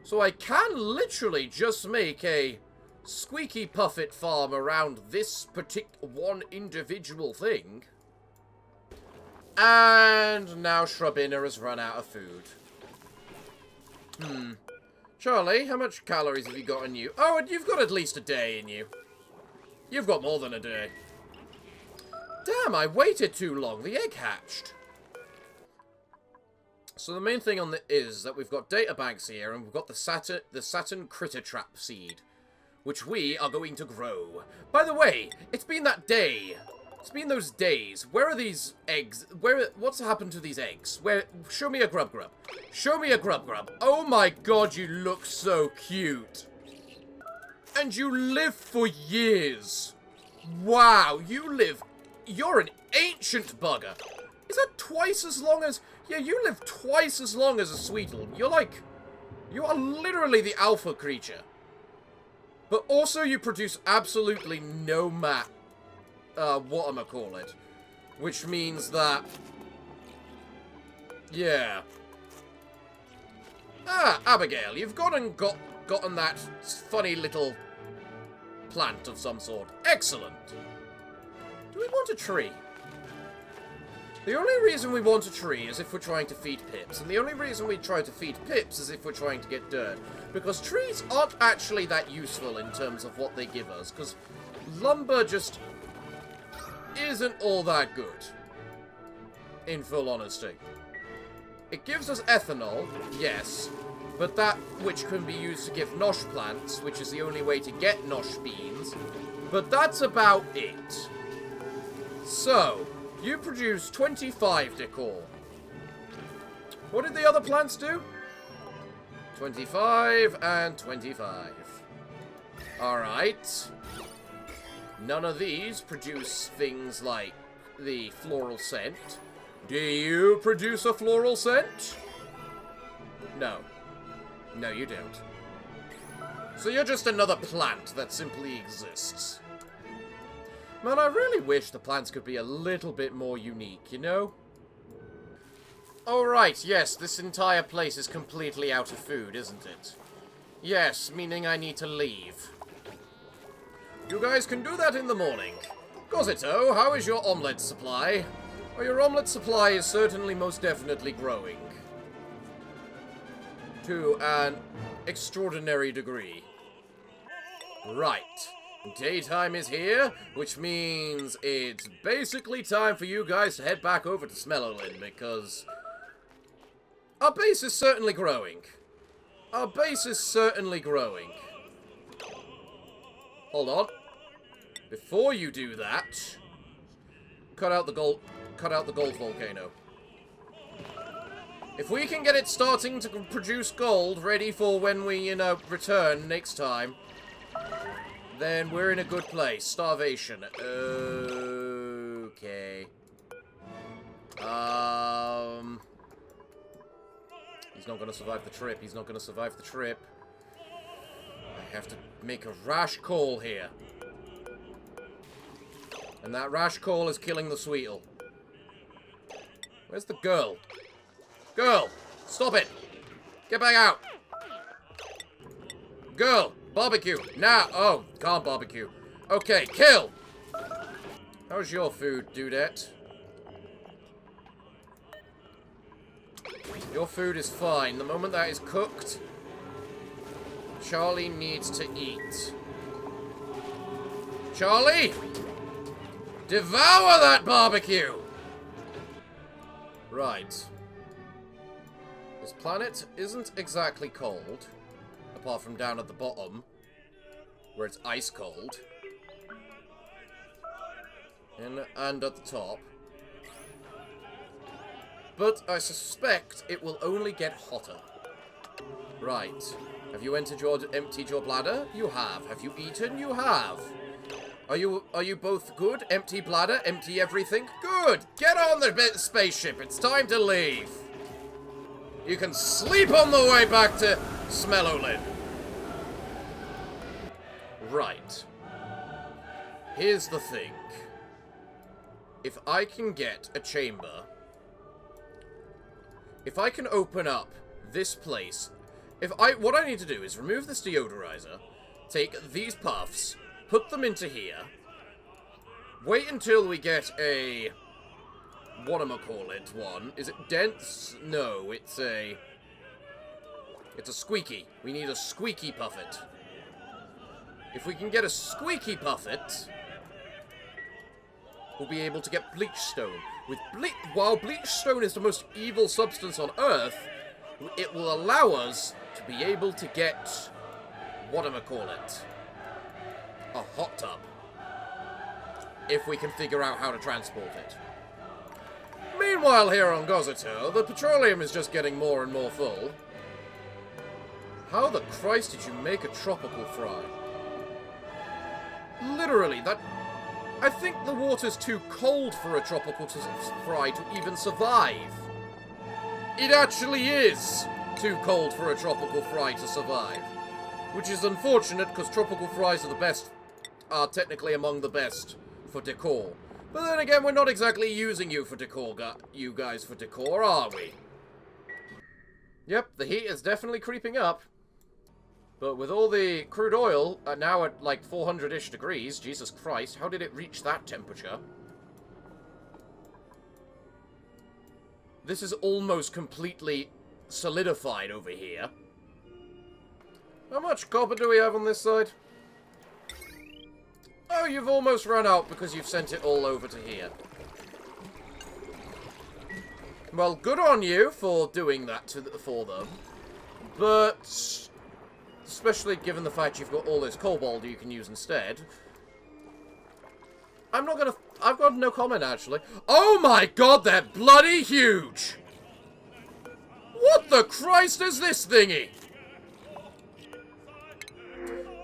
So I can literally just make a squeaky puffet farm around this one individual thing. And now Shrubina has run out of food. Charlie, how much calories have you got in you? Oh, and you've got at least a day in you. You've got more than a day. Damn, I waited too long. The egg hatched. So the main thing on is that we've got data banks here, and we've got the Saturn Critter Trap seed, which we are going to grow. By the way, it's been that day. It's been those days. Where are these eggs? What's happened to these eggs? Show me a grub. Show me a grub. Oh my god, you look so cute. And you live for years. Wow, you're an ancient bugger. Is that twice as long as... Yeah, you live twice as long as a Sweetle. You are literally the alpha creature. But also you produce absolutely no whatchamacallit. Which means that... Yeah. Ah, Abigail, you've gotten that funny little plant of some sort. Excellent. Do we want a tree? The only reason we want a tree is if we're trying to feed pips. And the only reason we try to feed pips is if we're trying to get dirt. Because trees aren't actually that useful in terms of what they give us. Because lumber just isn't all that good. In full honesty. It gives us ethanol, yes. But that which can be used to give nosh plants, which is the only way to get nosh beans. But that's about it. So... You produce 25 decor. What did the other plants do? 25 and 25. Alright. None of these produce things like the floral scent. Do you produce a floral scent? No. No, you don't. So you're just another plant that simply exists. Man, I really wish the plants could be a little bit more unique, you know? Alright, yes, this entire place is completely out of food, isn't it? Yes, meaning I need to leave. You guys can do that in the morning. Cosito, how is your omelette supply? Well, your omelette supply is certainly most definitely growing. To an extraordinary degree. Right. Daytime is here, which means it's basically time for you guys to head back over to Smellolin, because our base is certainly growing. Our base is certainly growing. Hold on. Before you do that, cut out the gold volcano. If we can get it starting to produce gold, ready for when we, return next time, then we're in a good place. Starvation. Okay. He's not gonna survive the trip. He's not gonna survive the trip. I have to make a rash call here. And that rash call is killing the Sweetle. Where's the girl? Girl! Stop it! Get back out! Girl! Barbecue! Now! Oh, can't barbecue. Okay, kill! How's your food, dudette? Your food is fine. The moment that is cooked, Charlie needs to eat. Charlie! Devour that barbecue! Right. This planet isn't exactly cold. Apart from down at the bottom, where it's ice cold. And at the top. But I suspect it will only get hotter. Right. Have you emptied your bladder? You have. Have you eaten? You have. Are you both good? Empty bladder? Empty everything? Good! Get on the spaceship! It's time to leave! You can sleep on the way back to Smellolin. Right. Here's the thing. If I can get a chamber... If I can open up this place... What I need to do is remove this deodorizer, take these puffs, put them into here, wait until we get a... whatchamacallit one. Is it dense? No, it's a squeaky. We need a squeaky puffet. If we can get a squeaky puffet, we'll be able to get bleach stone. While bleach stone is the most evil substance on Earth, it will allow us to be able to get whatchamacallit, a hot tub, if we can figure out how to transport it. Meanwhile, here on Gozito, the petroleum is just getting more and more full. How the Christ did you make a tropical fry? Literally, I think the water's too cold for a tropical fry to even survive. It actually is too cold for a tropical fry to survive. Which is unfortunate, because tropical fries are technically among the best for decor. But then again, we're not exactly using you guys for decor, are we? Yep, the heat is definitely creeping up. But with all the crude oil now at like 400-ish degrees, Jesus Christ, how did it reach that temperature? This is almost completely solidified over here. How much copper do we have on this side? Oh, you've almost run out because you've sent it all over to here. Well, good on you for doing that for them. But... especially given the fact you've got all this cobalt you can use instead. I've got no comment, actually. Oh my god, they're bloody huge! What the Christ is this thingy?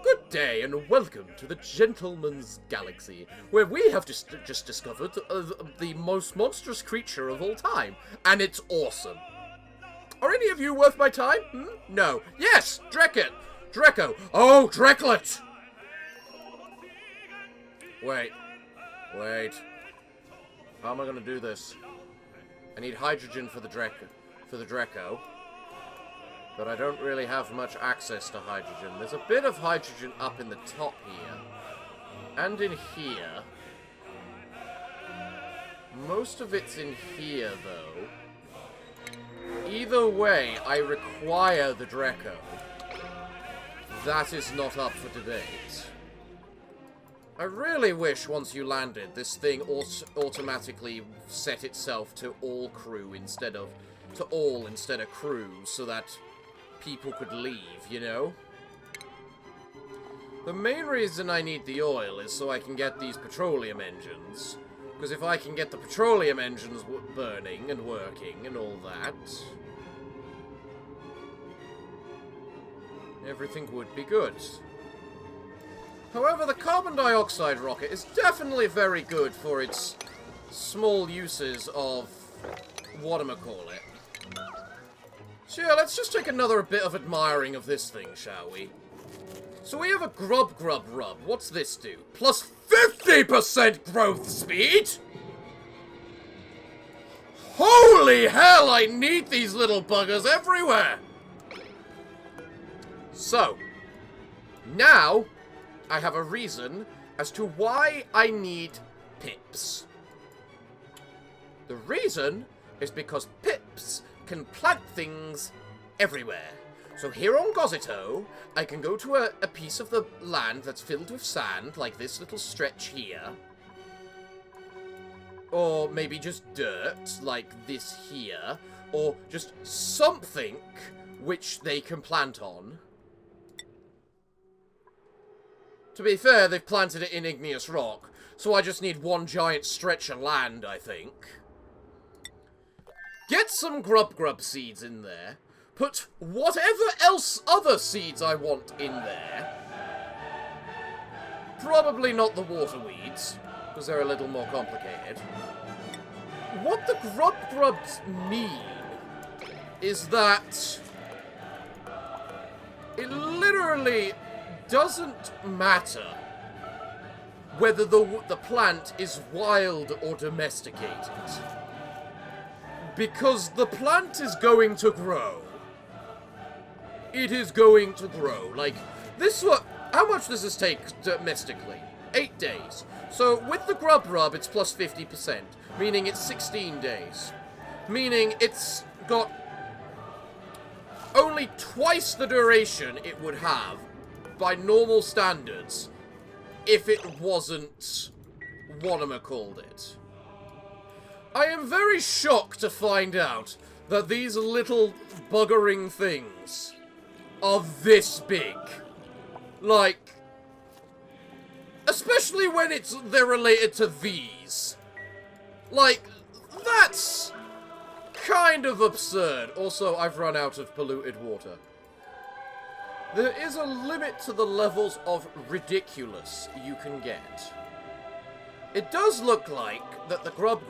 Good day, and welcome to the Gentleman's Galaxy, where we have just discovered the most monstrous creature of all time. And it's awesome. Are any of you worth my time? No. Yes! Dreco! Oh, Dreklet! Wait. How am I gonna do this? I need hydrogen for the Dreco. But I don't really have much access to hydrogen. There's a bit of hydrogen up in the top here. And in here. Most of it's in here, though. Either way, I require the Dreco. That is not up for debate. I really wish once you landed, this thing automatically set itself to all crew instead of crew, so that people could leave, you know? The main reason I need the oil is so I can get these petroleum engines. Because if I can get the petroleum engines burning and working and all that, everything would be good. However, the carbon dioxide rocket is definitely very good for its small uses of whatchamacallit. So yeah, let's just take another bit of admiring of this thing, shall we? So we have a grub rub. What's this do? Plus 50% growth speed? Holy hell, I need these little buggers everywhere! So, now, I have a reason as to why I need pips. The reason is because pips can plant things everywhere. So here on Gozito, I can go to a piece of the land that's filled with sand, like this little stretch here. Or maybe just dirt, like this here. Or just something which they can plant on. To be fair, they've planted it in igneous rock, so I just need one giant stretch of land, I think. Get some grub seeds in there. Put whatever else other seeds I want in there. Probably not the water weeds, because they're a little more complicated. What the grubs mean is that it literally doesn't matter whether the plant is wild or domesticated. Because the plant is going to grow. It is going to grow. Like, this one, how much does this take domestically? 8 days. So, with the grub rub, it's plus 50%. Meaning it's 16 days. Meaning it's got only twice the duration it would have by normal standards if it wasn't whatchamacallit it. I am very shocked to find out that these little buggering things are this big. Like, especially when they're related to these. Like, that's kind of absurd. Also, I've run out of polluted water. There is a limit to the levels of ridiculous you can get. It does look like that the grub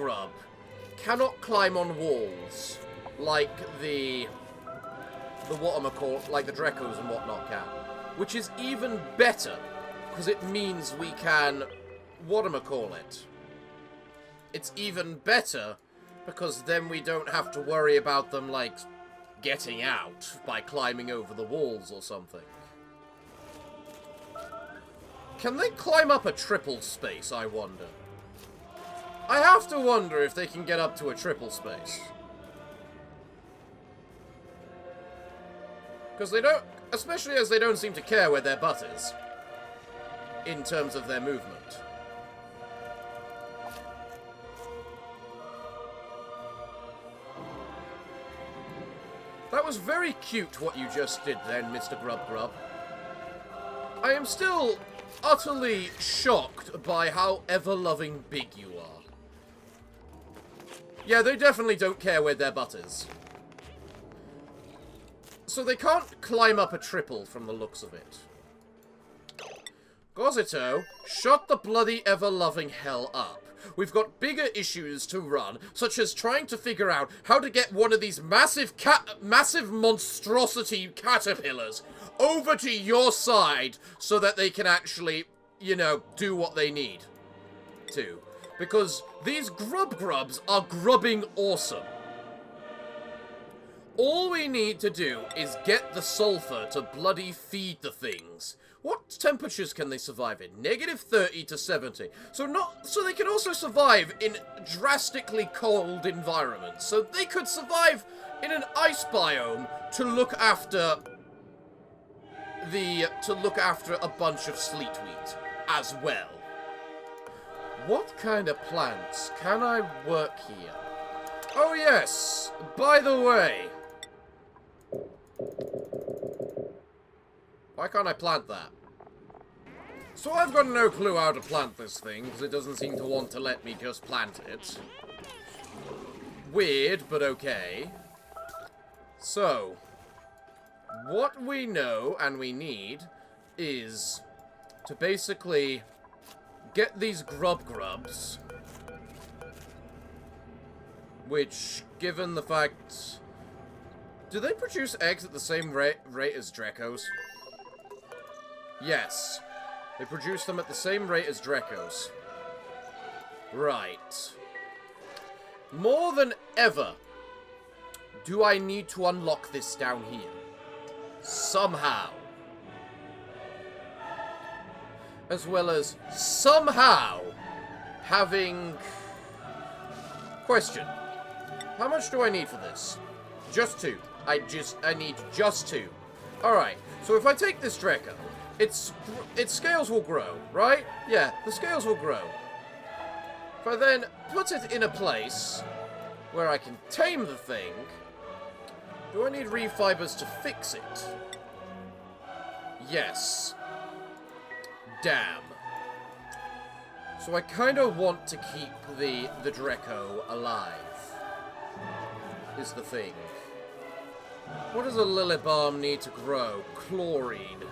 cannot climb on walls like the like the Drecos and whatnot can. Which is even better, because it means we can whatchamacallit. It's even better because then we don't have to worry about them, like, getting out by climbing over the walls or something. Can they climb up a triple space, I wonder? I have to wonder if they can get up to a triple space. Because they don't, especially as they don't seem to care where their butt is, in terms of their movement. That was very cute what you just did then, Mr. Grub. I am still utterly shocked by how ever-loving big you are. Yeah, they definitely don't care where their butt is. So they can't climb up a triple from the looks of it. Gozito, shut the bloody ever-loving hell up. We've got bigger issues to run, such as trying to figure out how to get one of these massive monstrosity caterpillars over to your side so that they can actually, you know, do what they need to. Because these grubs are grubbing awesome. All we need to do is get the sulfur to bloody feed the things. What temperatures can they survive in? -30 to 70. So they can also survive in drastically cold environments. So they could survive in an ice biome to look after a bunch of sleetweed as well. What kind of plants can I work here? Oh yes, by the way. Why can't I plant that? So I've got no clue how to plant this thing, because it doesn't seem to want to let me just plant it. Weird, but okay. So, what we know and we need is to basically get these grubs, which, given the fact... Do they produce eggs at the same rate as Drecos? Yes. They produce them at the same rate as Drecos. Right. More than ever, do I need to unlock this down here. Somehow. As well as somehow having... Question. How much do I need for this? Just 2. I need just 2. Alright, so if I take this Dreco, its scales will grow, right? Yeah, the scales will grow. If I then put it in a place where I can tame the thing, do I need reed fibers to fix it? Yes. Damn. So I kind of want to keep the Dreco alive, is the thing. What does a lily balm need to grow? Chlorine.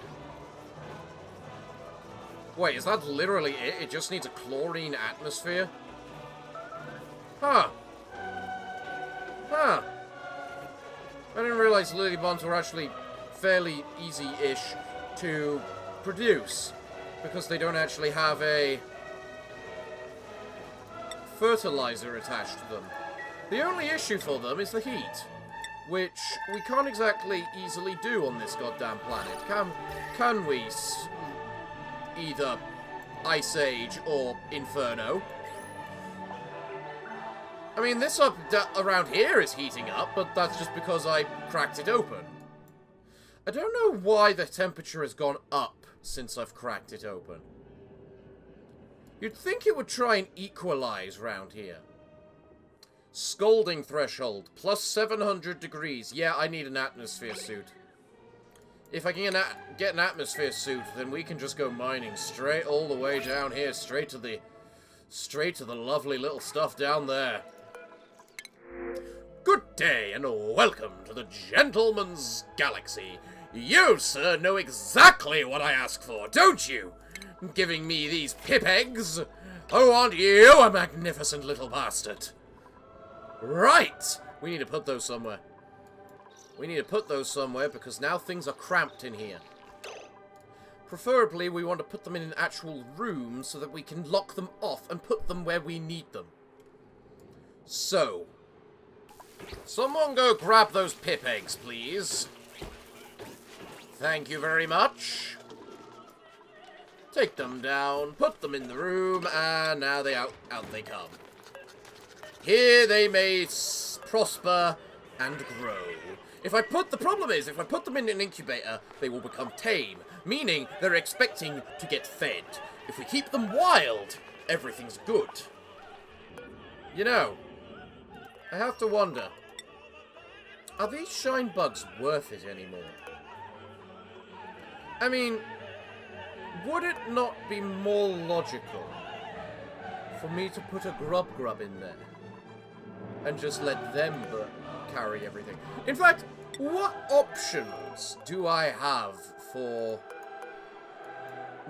Wait, is that literally it? It just needs a chlorine atmosphere? Huh. Huh. realized lily bombs were actually fairly easy-ish to produce, because they don't actually have a fertilizer attached to them. The only issue for them is the heat, which we can't exactly easily do on this goddamn planet. Can we? Either Ice Age or Inferno. I mean, this around here is heating up, but that's just because I cracked it open. I don't know why the temperature has gone up since I've cracked it open. You'd think it would try and equalize round here. Scalding threshold, plus 700 degrees. Yeah, I need an atmosphere suit. If I can get an atmosphere suit, then we can just go mining straight all the way down here, straight to the lovely little stuff down there. Good day and welcome to the Gentleman's Galaxy. You, sir, know exactly what I ask for, don't you? Giving me these pip eggs? Oh, aren't you a magnificent little bastard? Right! We need to put those somewhere. We need to put those somewhere because now things are cramped in here. Preferably, we want to put them in an actual room so that we can lock them off and put them where we need them. So, someone go grab those pip eggs, please. Thank you very much. Take them down, put them in the room, and now out they come. Here they may prosper and grow. The problem is, if I put them in an incubator, they will become tame, meaning they're expecting to get fed. If we keep them wild, everything's good. You know, I have to wonder, are these shine bugs worth it anymore? I mean, would it not be more logical for me to put a grub in there and just let them carry everything? In fact, what options do I have for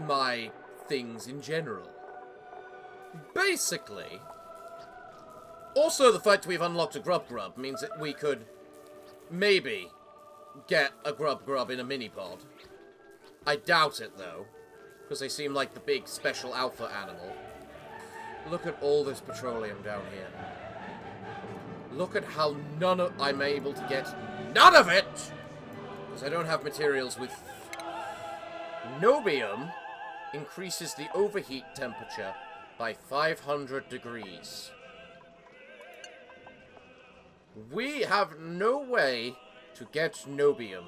my things in general? Basically, also the fact we've unlocked a grub means that we could maybe get a grub in a mini-pod. I doubt it, though, because they seem like the big special alpha animal. Look at all this petroleum down here. Look at how I'm able to get none of it! Because I don't have materials with... Nobium increases the overheat temperature by 500 degrees. We have no way to get Nobium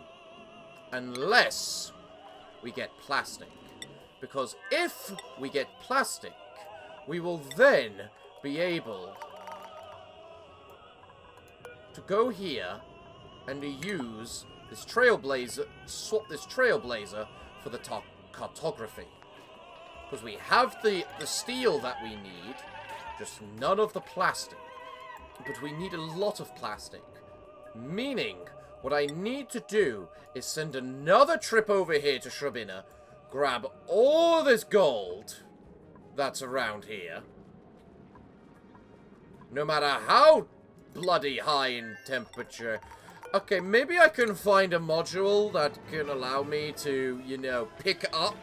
unless we get plastic. Because if we get plastic, we will then be able to go here and to use this trailblazer, swap this trailblazer for the cartography. Because we have the steel that we need, just none of the plastic. But we need a lot of plastic. Meaning, what I need to do is send another trip over here to Shrubina, grab all this gold that's around here, no matter how bloody high in temperature. Okay, maybe I can find a module that can allow me to, you know, pick up,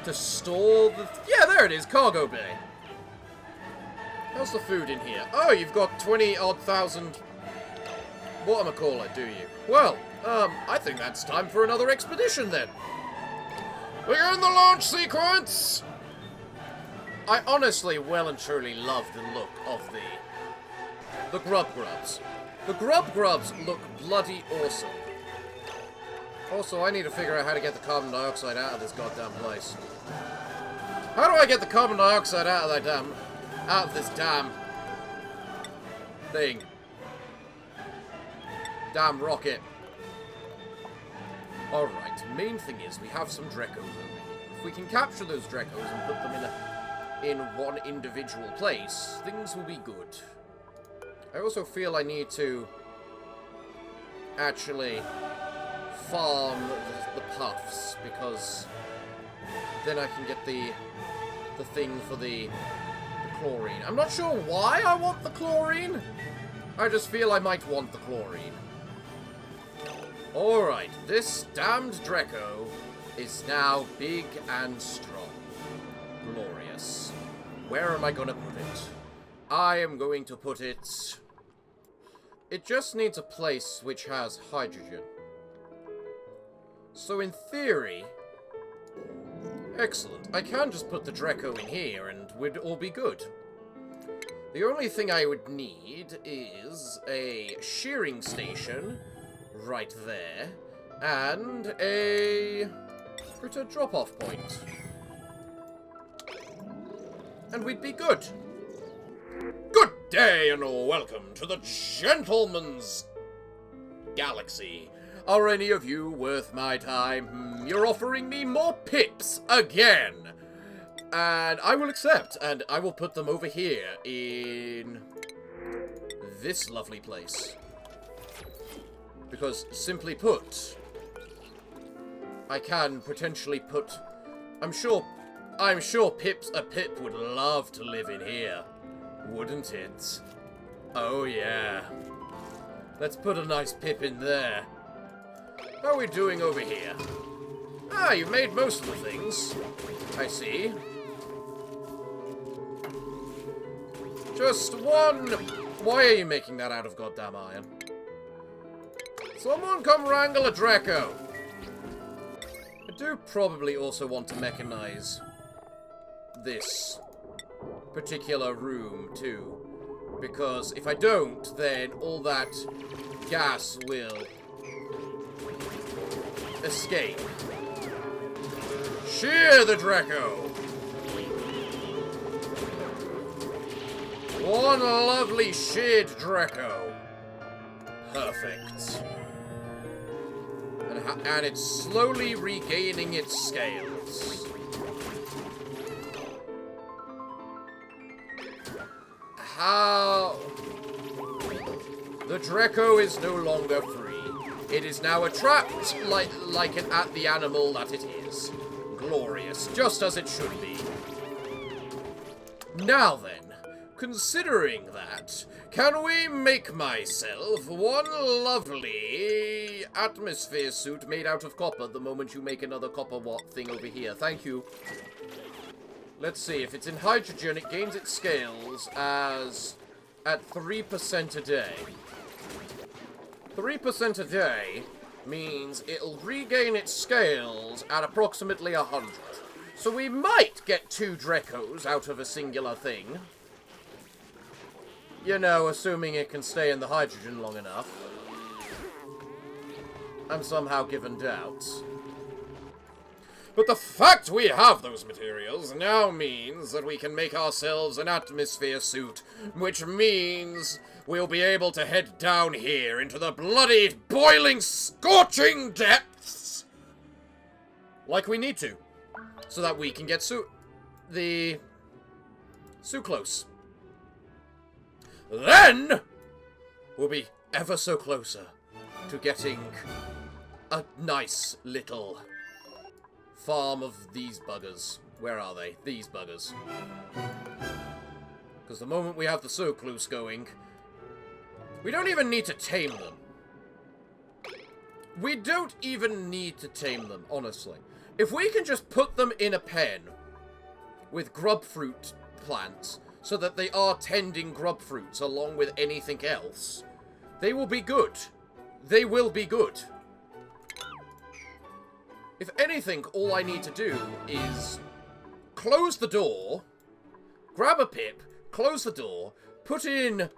to store the... Yeah, there it is, cargo bay. How's the food in here? Oh, you've got 20-odd thousand... whatchamacallit, do you? Well, I think that's time for another expedition then. We're in the launch sequence! I honestly well and truly love the look of the grubs. The grubs look bloody awesome. Also, I need to figure out how to get the carbon dioxide out of this goddamn place. How do I get the carbon dioxide out of this damn thing? Damn rocket. Alright, main thing is we have some Drekos over here. If we can capture those Drekos and put them in one individual place, things will be good. I also feel I need to actually farm the puffs, because then I can get the thing for the chlorine. I'm not sure why I want the chlorine. I just feel I might want the chlorine. Alright, this damned Draco is now big and strong. Glorious. Where am I gonna put it? I am going to put it... It just needs a place which has hydrogen. So in theory... Excellent. I can just put the Draco in here and we'd all be good. The only thing I would need is a shearing station right there and a critter drop-off point. And we'd be good. Good day and welcome to the Gentleman's Galaxy. Are any of you worth my time? You're offering me more pips again. And I will accept, and I will put them over here in this lovely place. Because, simply put, I can potentially put... I'm sure a Pip would love to live in here. Wouldn't it? Oh yeah. Let's put a nice Pip in there. How are we doing over here? Ah, you've made most of the things. I see. Just one... Why are you making that out of goddamn iron? Someone come wrangle a Draco! I do probably also want to mechanize this particular room, too. Because if I don't, then all that gas will escape. Shear the Draco! One lovely sheared Draco. Perfect. And it's slowly regaining its scales. How? The Draco is no longer free. It is now trapped like the animal that it is. Glorious, just as it should be. Now then. Considering that, can we make myself one lovely atmosphere suit made out of copper the moment you make another copper thing over here? Thank you. Let's see, if it's in hydrogen, it gains its scales as at 3% a day. 3% a day means it'll regain its scales at approximately 100. So we might get 2 Dracos out of a singular thing. You know, assuming it can stay in the hydrogen long enough. I'm somehow given doubts. But the fact we have those materials now means that we can make ourselves an atmosphere suit, which means we'll be able to head down here into the bloody, boiling, scorching depths like we need to, so that we can get close. Then, we'll be ever so closer to getting a nice little farm of these buggers. Where are they? These buggers. Because the moment we have the Soclus going, we don't even need to tame them. We don't even need to tame them, honestly. If we can just put them in a pen with grub fruit plants, so that they are tending grub fruits along with anything else, they will be good. They will be good. If anything, all I need to do is close the door, grab a Pip, close the door, put in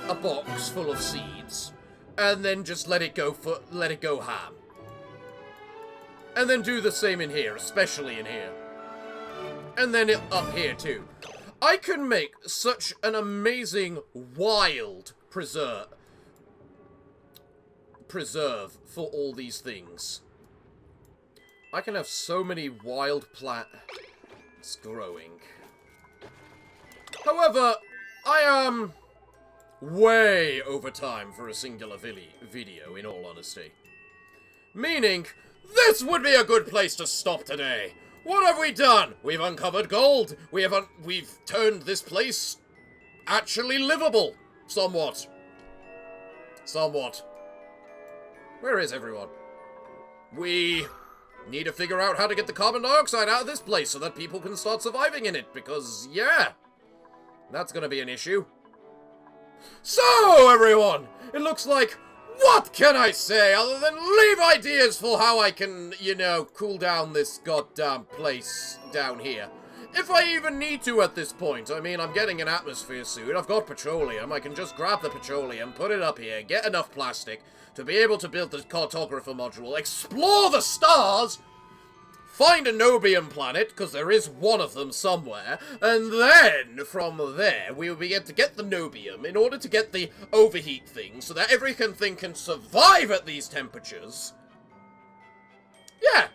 a box full of seeds, and then just let it go ham. And then do the same in here, especially in here. And then up here too. I can make such an amazing wild preserve for all these things. I can have so many wild plants growing. However, I am way over time for a singular video, in all honesty. Meaning, this would be a good place to stop today. What have we done? We've uncovered gold. We've turned this place actually livable. Somewhat. Where is everyone? We need to figure out how to get the carbon dioxide out of this place so that people can start surviving in it, because, yeah, that's gonna be an issue. So, everyone, it looks like, what can I say other than leave ideas for how I can, you know, cool down this goddamn place down here. If I even need to at this point. I mean, I'm getting an atmosphere suit, I've got petroleum, I can just grab the petroleum, put it up here, get enough plastic to be able to build the cartographer module, explore the stars, find a Nobium planet, because there is one of them somewhere, and then, from there, we will be able to get the Nobium in order to get the overheat thing, so that everything can survive at these temperatures. Yeah.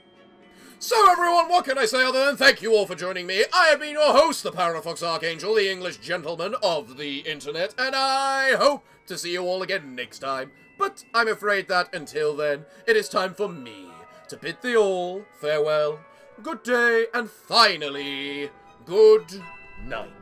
So, everyone, what can I say other than thank you all for joining me? I have been your host, the Parafox Archangel, the English gentleman of the internet, and I hope to see you all again next time. But I'm afraid that, until then, it is time for me to bid thee all farewell, good day, and finally, good night.